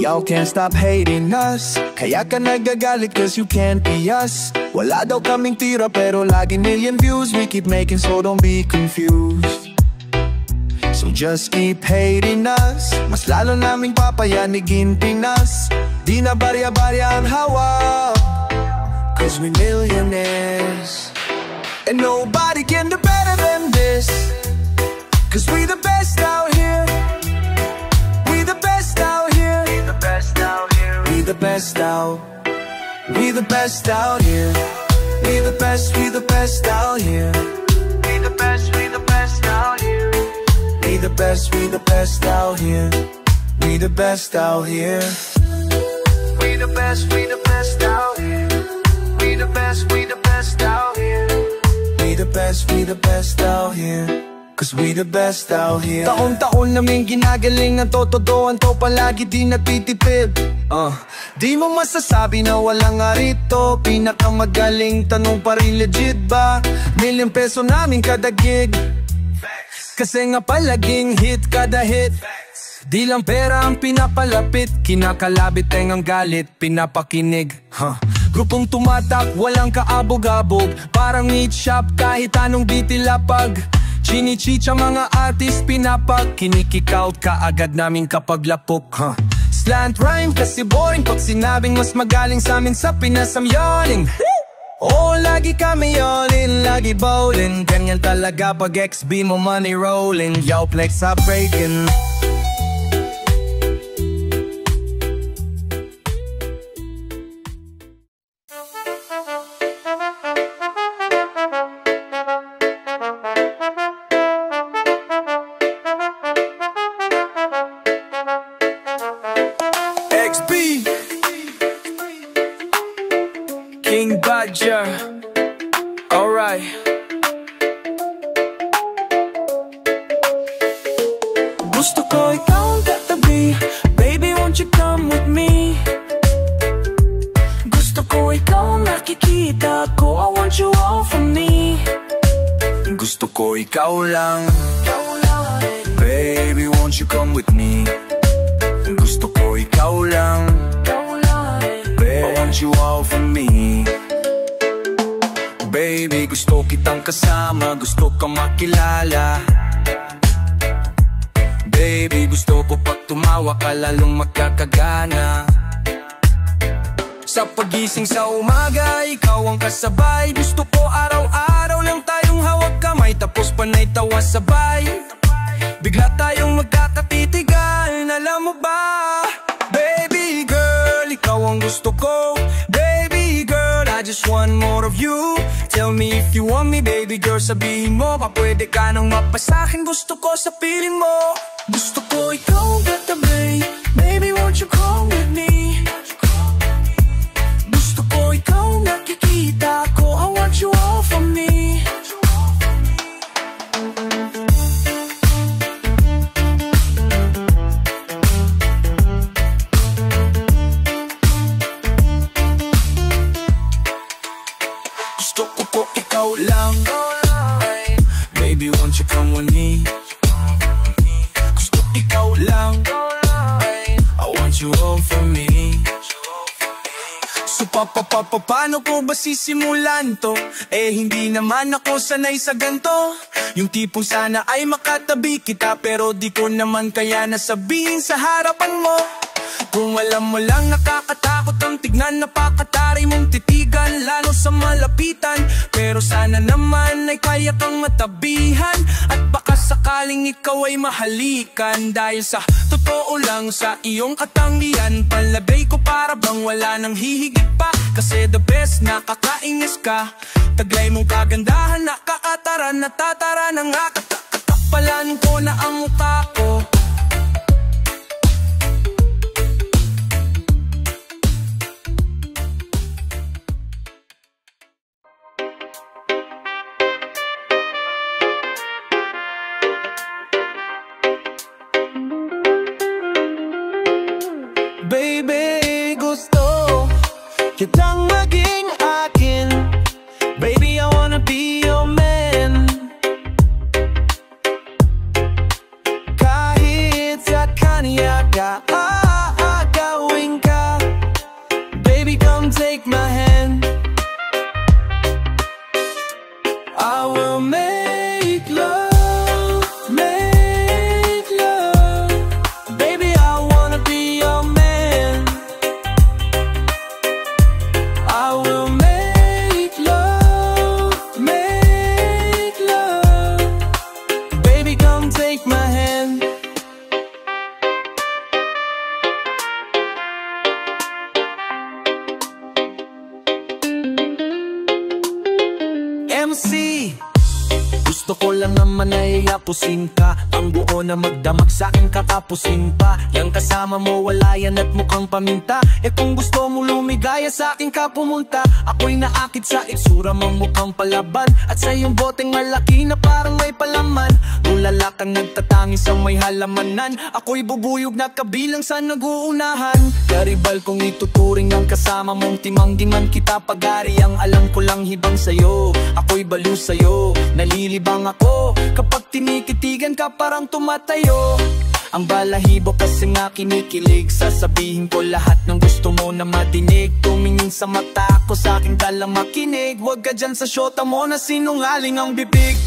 Y'all can't stop hating us, kaya ka nagagalit cause you can't be us. Wala daw kaming tira pero lagi million views. We keep making so don't be confused. So just keep hating us, mas lalo naming papayanigin Pinas. Di na barya-barya ang hawak, cause we millionaires. And nobody can do better than this, cause we the best out here. We the best out here. We the best out here. We the best out. We the best out here. We the best, we the best out here. We the best, we the best out here. We the best, we the best out here. We we the best out here. We the best out here. We the best out here. We the best out here. Cause we the best out here. Taon-taon namin ginagaling ang totodoan to, palagi di nagtitipid. Di mo masasabi na walang arito. Pinakamagaling, tanong pa rin legit ba? ₱1,000,000 namin kada gig. Kasi nga palaging hit kada hit. Di lang pera ang pinapalapit, kinakalabit ang galit, pinapakinig. Grupong tumatak, walang kaabog-abog, parang meat shop kahit anong bitilapag. Chinichicha mga artist pinapag, kinikikout ka agad namin kapag lapok. Slant rhyme kasi boring, pag sinabing mas magaling sa amin sa Pinas I'm yawning. Oh, lagi kami yawning, lagi bowling. Ganyan talaga pag XB mo money rolling. Yo, flex up breaking. King Badger, alright. Gusto ko ikaw ang katabi, baby won't you come with me? Gusto ko ikaw ang nakikita ko, I want you all from me. Gusto ko ikaw lang, baby won't you come with me? Gusto ko ikaw lang, I want you all from me. Baby, gusto kitang kasama, gusto kang makilala. Baby, gusto ko pag tumawa ka lalong magkakagana. Sa pagising sa umaga, ikaw ang kasabay. Gusto ko araw-araw lang tayong hawag kamay, tapos panay tawa sabay. Bigla tayong magkakatitigan, alam mo ba? Baby girl, ikaw ang gusto ko. Baby girl, I just want more of you. Tell me if you want me, baby girl, sabihin mo pa pwede ka nang mapasakin. Gusto ko sa piling mo. Gusto ko ikaw ang katabi, baby won't you come with me? Gusto ko ikaw ang nakikita ko, I want you all from me. Gusto ko po ikaw lang, baby won't you come with me? Gusto ikaw lang, I want you all for me. So paano ko ba sisimulan to? Eh hindi naman ako sanay sa ganto. Yung tipong sana ay makatabi kita, pero di ko naman kaya nasabihin sa harapan mo. Kung alam mo lang nakakatakot ang tignan, napakataray mong titigan, lalo sa malapitan. Pero sana naman ay kaya kang matabihan, at baka sakaling ikaw ay mahalikan. Dahil sa totoo lang sa iyong katangian, palagay ko para bang wala nang hihigit pa. Kasi the best, nakakainis ka. Taglay mong kagandahan, nakakataran, natatara na nga. Katakpalan ko na ang mukha ko. Baby, gusto kitang maging akin. Baby, I wanna be your man. Kahit sa kanya ka aagawin ka, baby, come take my hand. I will make love, make love. Baby, I wanna be your man. I will make love, make love. Baby, come take my hand. MC, gusto gusto ko lang naman ay iapusin ka. Ang buo na magdamag sa'kin katapusin pa. Yang kasama mo wala yan at mukhang paminta. Kung gusto mo lumigaya sa'kin ka pumunta. Ako'y naakit sa itsura mong mukhang palaban. At sa iyong boteng malaki na parang may palaman. Ulala kang nagtatangi sa may halamanan. Ako'y bubuyog na kabilang sa naguunahan. Karibal kong ituturing ang kasama mong timang di man kita pag-ari. Ang alam ko lang hibang sa'yo, ako'y baliw sa'yo. Nalilibang ako kapag tinikitigan ka parang tumatayo. Ang balahibo kasi nga kinikilig. Sasabihin ko lahat ng gusto mo na madinig. Tumingin sa mata ko sa'kin ka lang makinig. Huwag ka dyan sa syota mo na sinungaling ang bibig.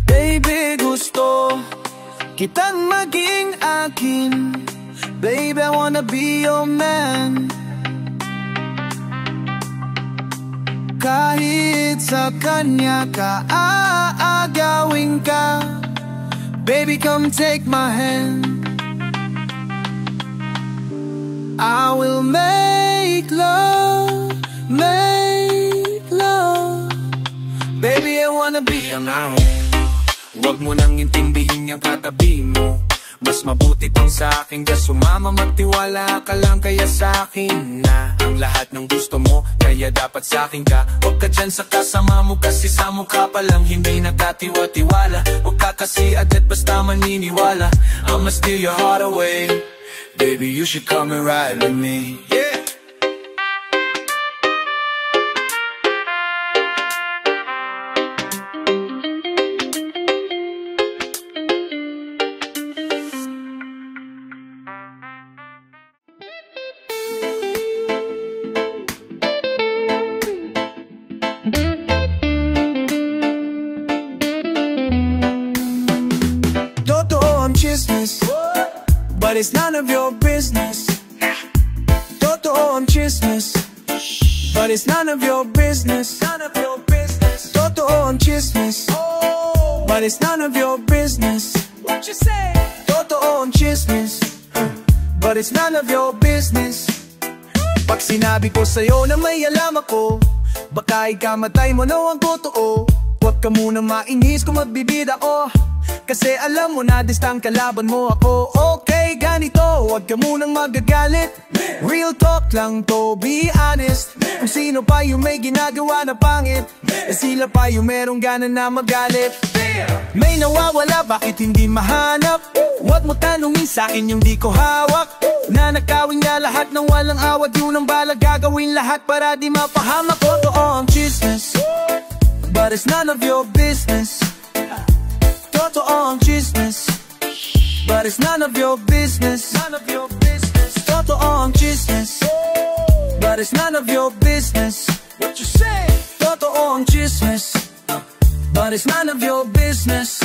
Baby, gusto kitang maging akin. Baby, I wanna be your man. Kahit sa kanya ka aagawin ka. Baby, come take my hand. I will make love, make love. Baby, I wanna be your man. Huwag mo nang intindihin yung katabi mo. Mas mabuti pang sa'kin ka sumama. Magtiwala ka lang kaya sa'kin na ang lahat ng gusto mo, kaya dapat sa'kin ka. Huwag ka dyan sa kasama mo kasi sa mukha pa lang hindi nagkatiwa-tiwala. Huwag ka kasi agad basta maniniwala. I'ma steal your heart away. Baby, you should come and ride with me. Yeah. But it's none of your business. Totoo ang chismis, but it's none of your business. None of your business. Totoo ang chismis, but it's none of your business. What you say? Totoo ang chismis, but it's none of your business. Pag sinabi ko sa'yo na may alam ako, baka ikamatay mo na ang totoo. Huwag ka muna mainis kung magbibida ako, kasi alam mo na distang kalaban mo ako. Okay, ganito, huwag ka munang magagalit. Real talk lang to, be honest. Kung sino pa yung may ginagawa na pangit, sila pa yung merong gana na magalit. May nawawala, bakit hindi mahanap? Huwag mo tanungin sa'kin yung di ko hawak. Nanakawin niya lahat ng walang awat. Yun ang bala, gagawin lahat para di mapahamak. Totoo ang chismis, but it's none of your business. Totoo ang chismis, but it's none of your business. None of your business. Totoo ang chismis, but it's none of your business. What you say? Totoo ang chismis, but it's none of your business.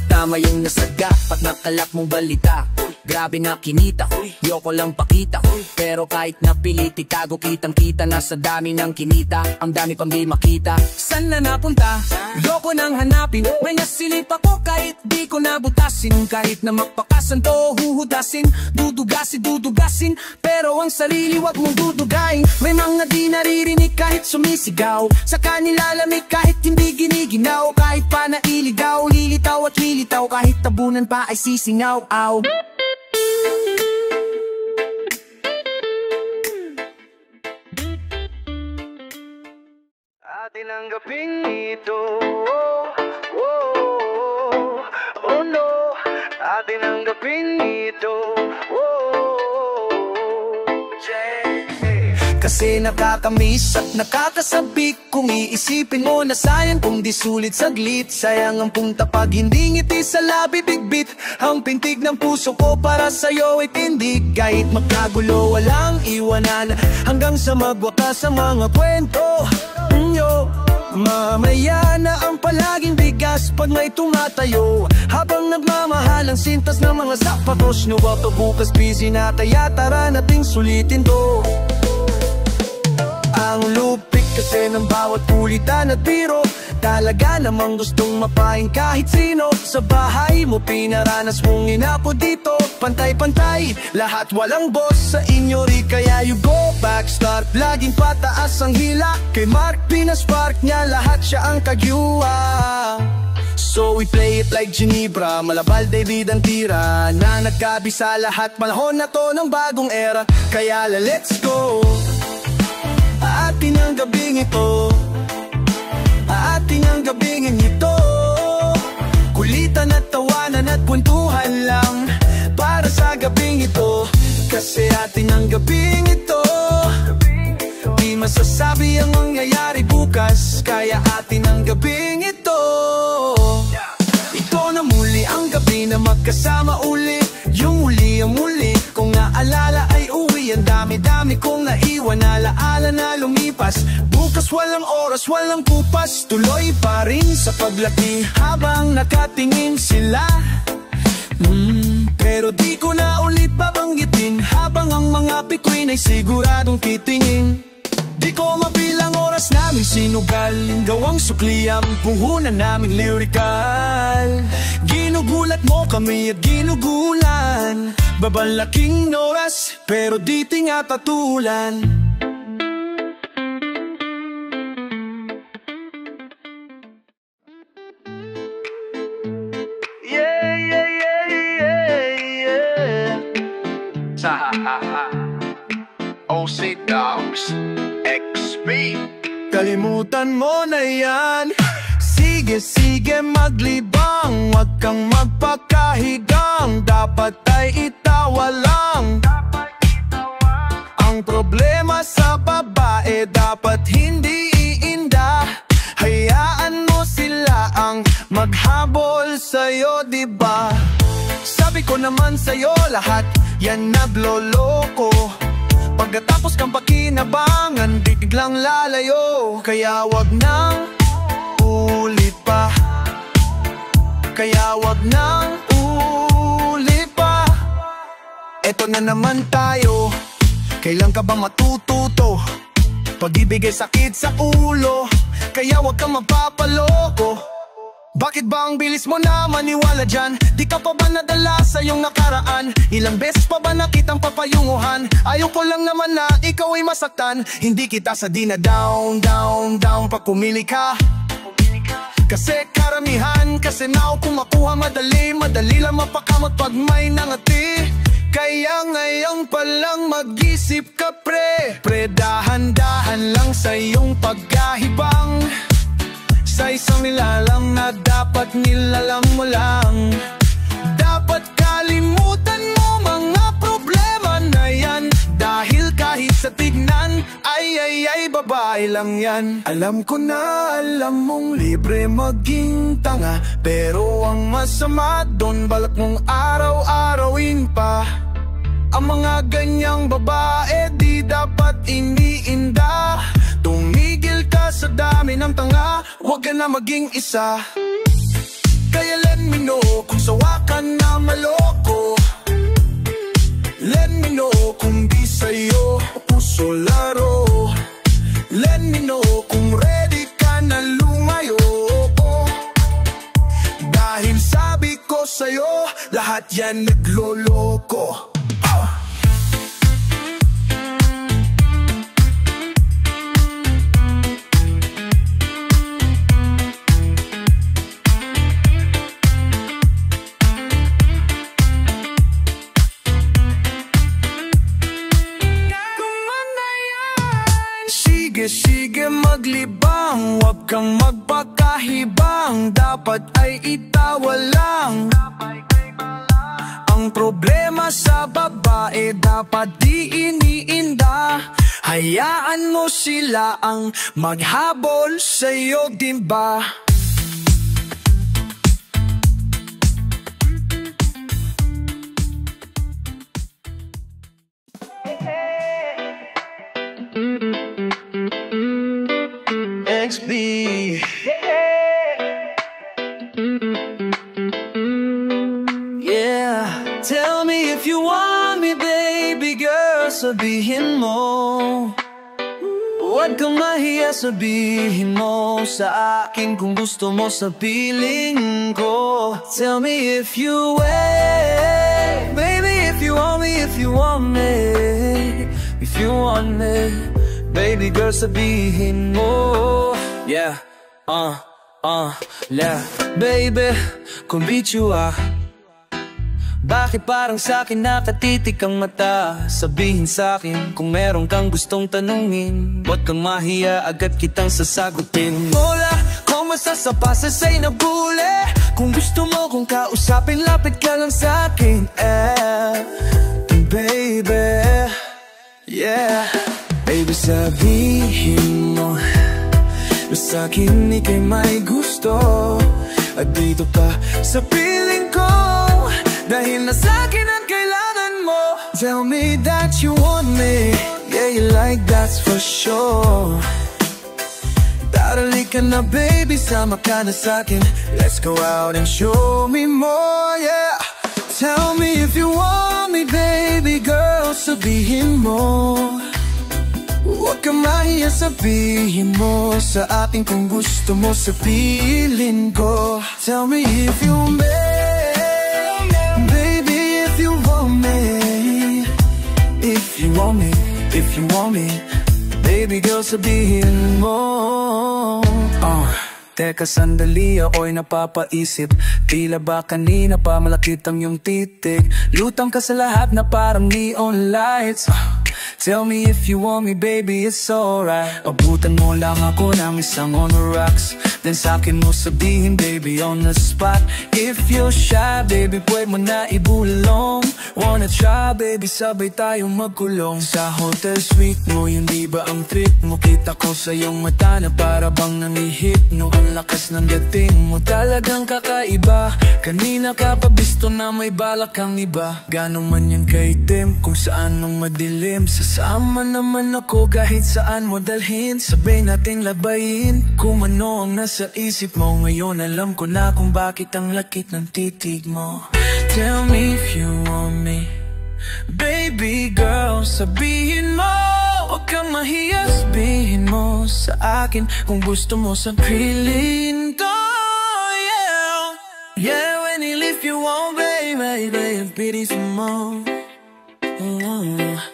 Tama yung nasaga, pag nakalap mong balita. Grabe na kinita, yoko lang pakita. Pero kahit napilit, itago kitang kita na sa dami ng kinita. Ang dami pang di makita. San na napunta? Yoko nang hanapin. May nasilip ako kahit di ko nabutasin. Kahit na magpakasan to, huhudasin. Dudugasin. Pero ang sarili wag mong dudugain. May mga di naririnig kahit sumisigaw. Sa kanila lamig kahit hindi giniginaw. Kahit pa nailigaw, lilitaw at lilitaw. Kahit tabunan pa ay sisingaw. Aw. Atin ang gaping ito, oh no. Atin ang gaping ito, kasi nakakamiss at nakakasabik. Kung iisipin mo na sayang kung di sulit saglit. Sayang ang punta pag hindi ngiti sa labi bigbit. Ang pintig ng puso ko para sa'yo ay tindig. Kahit magkagulo walang iwanan, hanggang sa magwakas ang mga kwento. Mamaya na ang palaging bigas pag may tumatayo. Habang nagmamahal ang sintas ng mga sapatos nyo. Baka bukas busy na taya, tara nating sulitin to. Ang lupik Kasi ng bawat kulitan at biro, talaga namang gustong mapain kahit sino. Sa bahay mo pinaranas mong inapo dito, pantay-pantay, lahat walang boss sa inyo ri. Kaya you go back, start, laging pataas ang hila. Kay Mark pinaspark niya, lahat siya ang kagyuwang. So we play it like Ginebra, Malabal, David ang tira, na nagkabisa lahat. Panahon na to ng bagong era, kaya let's go. Atin ang gabing ito, atin ang gabing ito. Kulitan at tawanan at kwentuhan lang para sa gabing ito. Kasi atin ang gabing ito, di masasabi ang mangyayari bukas, kaya atin ang gabing ito. Ito na muli ang gabi na magkasama uli, yung uli ang muli. Kung naalala ay uwi, ang dami-dami kong naiwan, alaala na lumipas. Bukas walang oras, walang kupas, tuloy pa rin sa paglaki habang nakatingin sila. Pero di ko na ulit babanggitin, habang ang mga bituin ay siguradong titingin. Di ko mabilang oras namin sinugal, gawang sukli ang puhunan namin lyrical. Ginugulat mo kami at ginugulan, babalaking oras pero di tingatatulan. Yeah, yeah, yeah, yeah, yeah. OC Dogs XP. Kalimutan mo na yan, sige sige maglibang, wag kang magpakahigang, dapat ay itawa lang. Ang problema sa babae dapat hindi iinda, hayaan mo sila ang maghabol sa'yo, diba? Sabi ko naman sa'yo lahat yan nagloloko, pagkatapos kang pakinabangan, di biglang lalayo. Kaya wag nang ulit pa, kaya wag nang ulit pa. Eto na naman tayo, kailan ka ba matututo? Pag-ibig ay sakit sa ulo, kaya wag kang mapapaloko. Bakit ba ang bilis mo na maniwala dyan? Di ka pa ba nadala sa iyong nakaraan? Ilang beses pa ba nakitang papayunguhan? Ayaw ko lang naman na ikaw ay masaktan, hindi kita sa down, down, down pag pumili ka. Kasi karamihan, kasi now kung makuha madali, madali lang mapakamot pag may nangati. Kaya ngayon palang mag-isip ka pre, dahan-dahan lang sa iyong pagkahibang, sa isang nilalang na dapat nilalang mo lang. Dapat kalimutan mo mga problema na yan, dahil kahit sa tignan ay babae lang yan. Alam ko na alam mong libre maging tanga, pero ang masama doon balak mong araw-arawin pa. Ang mga ganyang babae di dapat iniinda. Tumigil ka sa dami ng tanga, huwag ka na maging isa. Kaya let me know kung sawa ka na maloko, let me know kung di sa'yo puso laro, let me know kung ready ka na lumayo. Dahil sabi ko sa'yo, lahat yan nagloloko. Sige maglibang, wag kang magpakahibang, dapat ay itawa lang. Ang problema sa babae dapat di iniinda, hayaan mo sila ang maghabol sa'yo, diba? XP. Yeah, tell me if you want me, baby girl, sabihin mo. What Huwag kang mahiya, sabihin mo sa akin kung gusto mo sa piling ko. Tell me if you wait, baby, if you want me, if you want me, if you want me, baby girl, sabihin mo. Yeah, yeah. Baby, kung bitch-you bakit parang sa'kin nakatitig ang mata? Sabihin sa'kin kung meron kang gustong tanungin. Huwag kang mahiya, agad kitang sasagutin. Hola, kung masasapasa sa'y nabuli. Kung gusto mo kung kausapin, lapit ka lang sa'kin. Baby, yeah. Baby, sabihin mo na sa'kin ika'y may gusto. At dito pa sa piling ko, dahil na sa'kin ang kailangan mo. Tell me that you want me, yeah, you like that's for sure. Darali ka na baby, sama ka na sa'kin. Let's go out and show me more, yeah. Tell me if you want me, baby girl, sabihin mo. Huwag kang mahiya, sabihin mo sa akin kung gusto mo sa piling ko. Tell me if you may, baby, if you want me, if you want me, if you want me, baby girl, sabihin mo. Teka sandali, ako'y napapaisip. Tila ba kanina pa malakit ang iyong titig? Lutang ka sa lahat na parang neon lights. Tell me if you want me, baby, it's alright. Abutan mo lang ako ng isang on the rocks. Then sa'kin mo sabihin, baby, on the spot. If you're shy, baby, pwede mo na ibulong. Wanna try, baby, sabay tayong magkulong. Sa hotel suite mo, yun di ba ang trip mo? Kita ko sa iyong mata na para bang nanihit no. Ang lakas ng dating mo, talagang kakaiba. Kanina ka pa bisto na may balak kang iba. Gano'n man yan kaitim, kung saan nung madilim. Sasama naman ako kahit saan mo dalhin. Sabay nating labayin kung ano ang nasa isip mo. Ngayon alam ko na kung bakit ang lakit ng titig mo. Tell me if you want me, baby girl, sabihin mo. Huwag kang mahiya, sabihin mo sa akin kung gusto mo sa piling ko. Yeah, yeah, when you leave you want, baby, baby, pity some more. Yeah.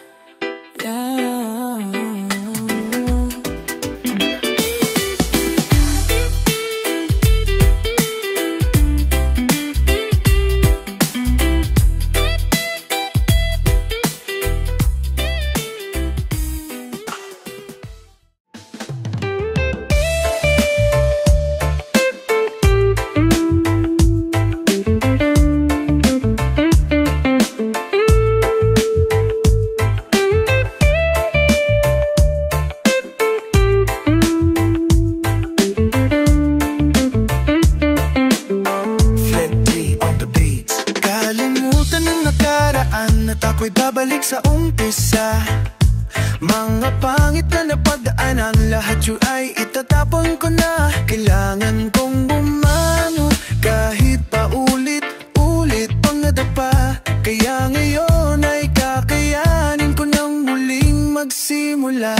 At ako'y babalik sa umpisa. Mga pangit na napagdaanan, lahat yun ay itatapon ko na. Kailangan kong bumano kahit paulit-ulit pang nadapa. Kaya ngayon ay kakayanin ko nang muling magsimula.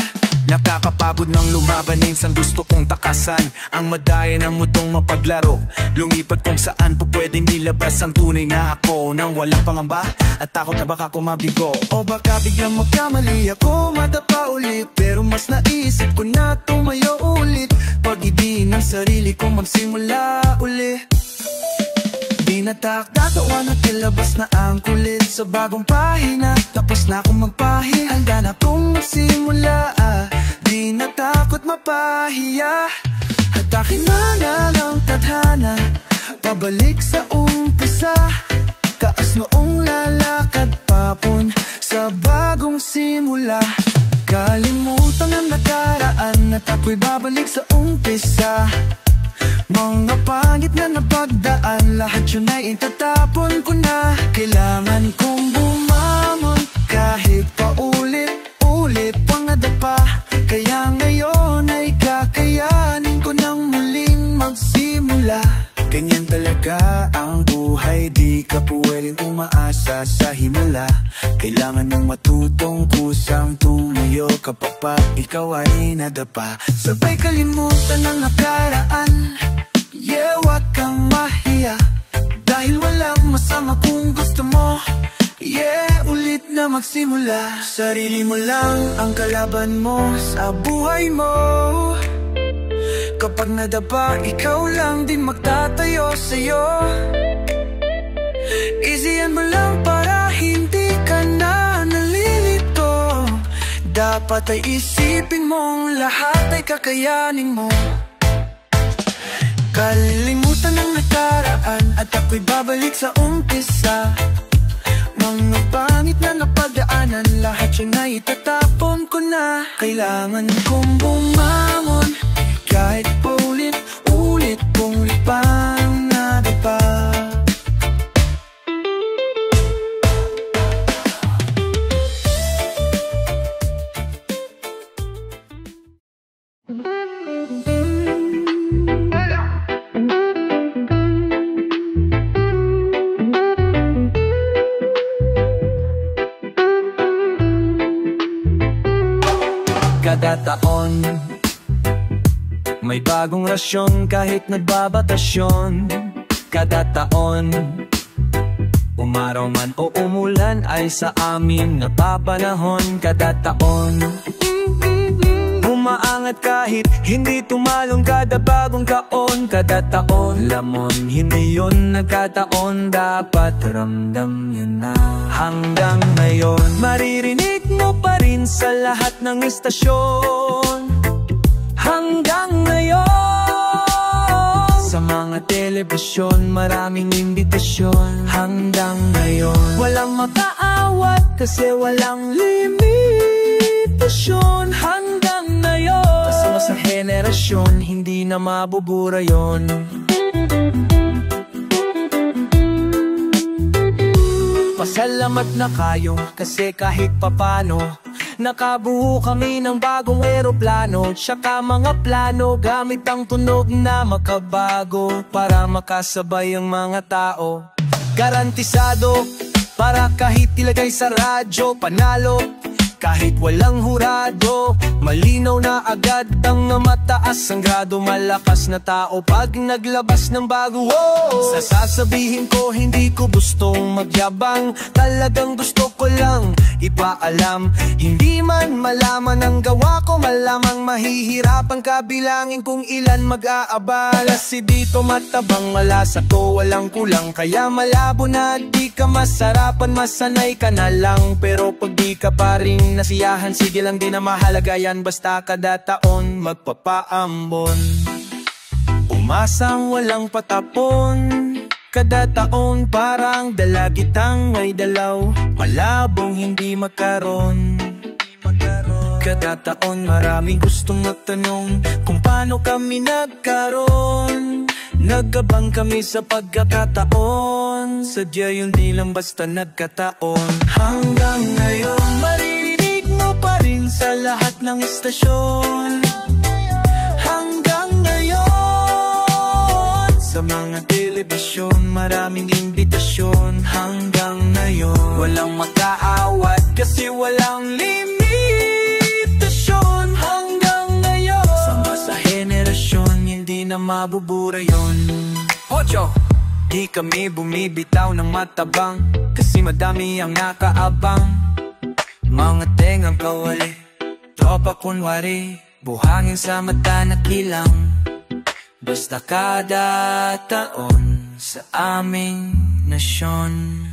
Nakakapagod ng lumaban, minsan gusto kong takasan ang madaya ng mutong mapaglaro. Lumipat kung saan po pwedeng nilabas ang tunay na ako, nang walang pangamba at takot na baka ko mabigo. O baka biglang magkamali ako, matapa ulit. Pero mas naisip ko na tumayo ulit. Pag-ibig ng sarili ko magsimula ulit. Di natakatawa na tilabas na ang kulit sa bagong pahina. Tapos na akong magpahi, handa na akong magsimula. Di natakot mapahiya. At akin na lang tadhana, pabalik sa umpisa. Kaas noong lalakad papun sa bagong simula. Kalimutan ang nakaraan at ako'y babalik sa umpisa. Mga pangit na napagdaan, lahat yun ay itatapon ko na. Kailangan kong bumamon kahit paulit-ulit pang nadapa. Kaya ngayon ay kakayanin ko nang muling magsimula. Ganyan talaga ang buhay, di ka pwede laging umaasa sa himala. Kailangan mong matutong kusang tumayo kapag ikaw ay nadapa. Sabay kalimutan ang nakaraan, yeah, wag kang mahiya. Dahil walang masama kung gusto mo, yeah, ulit na magsimula. Sarili mo lang ang kalaban mo sa buhay mo. Kapag nadapa, ikaw lang din magtatayo sa'yo. Easyan mo lang para hindi ka na nalilito. Dapat ay isipin mong lahat ay kakayanin mo. Kalimutan ang nakaraan at ako'y babalik sa umpisa. Mga pangit na napagdaanan, lahat yun ay itatapon ko na. Kailangan kong bumangon kahit paulit-ulit kung lipang nadapa. Kada taon may bagong rasyon kahit nagbabatasyon. Kada taon, umaraw man o umulan ay sa amin napapanahon. Kada taon, umaangat kahit hindi tumalon. Kada bagong taon, kada taon, lamon, hindi yun nagkataon. Dapat ramdam yun na hanggang ngayon. Maririnig mo pa rin sa lahat ng istasyon hanggang ngayon. Sa mga telebisyon, maraming imbitasyon hanggang ngayon. Walang makaawat kasi walang limitasyon hanggang ngayon. Kasama sa henerasyon, hindi na mabubura yon. Pasalamat na kayo kasi kahit papano nakabuo kami ng bagong eroplano. Tsaka mga plano gamit ang tunog na makabago para makasabay ang mga tao. Garantisado para kahit ilagay sa radyo, panalo kahit walang hurado. Malinaw na agad ang mataas ang grado. Malakas na tao pag naglabas ng bago. Sasabihin ko hindi ko gustong magyabang, talagang gusto ko lang ipaalam. Hindi man malaman ang gawa ko, malamang mahihirapan kabilangin kung ilan mag-aabala. Si dito matabang, malasa to, walang kulang. Kaya malabo na di ka masarapan, masanay ka na lang. Pero pag di ka pa rin nasiyahan, sige lang din na mahalaga yan. Basta kada taon magpapaambon, umasang walang patapon. Kada taon parang dalagitang may dalaw, malabong hindi magkaroon. Kada taon maraming gustong magtanong kung paano kami nagkaroon. Nagabang kami sa pagkakataon, sadya yun di lang basta nagkataon. Hanggang ngayon maririnig mo pa rin sa lahat ng istasyon. Hanggang ngayon sa mga telebisyon, maraming imbitasyon. Hanggang ngayon walang makaawat kasi walang limitasyon. Hanggang ngayon sama sa henerasyon, hindi na mabubura yon. Ocho, di kami bumibitaw ng matabang kasi madami ang nakaabang. Mga tengang kawali, tropa kunwari, buhangin sa mata na kilang. Basta kada taon sa aming nasyon.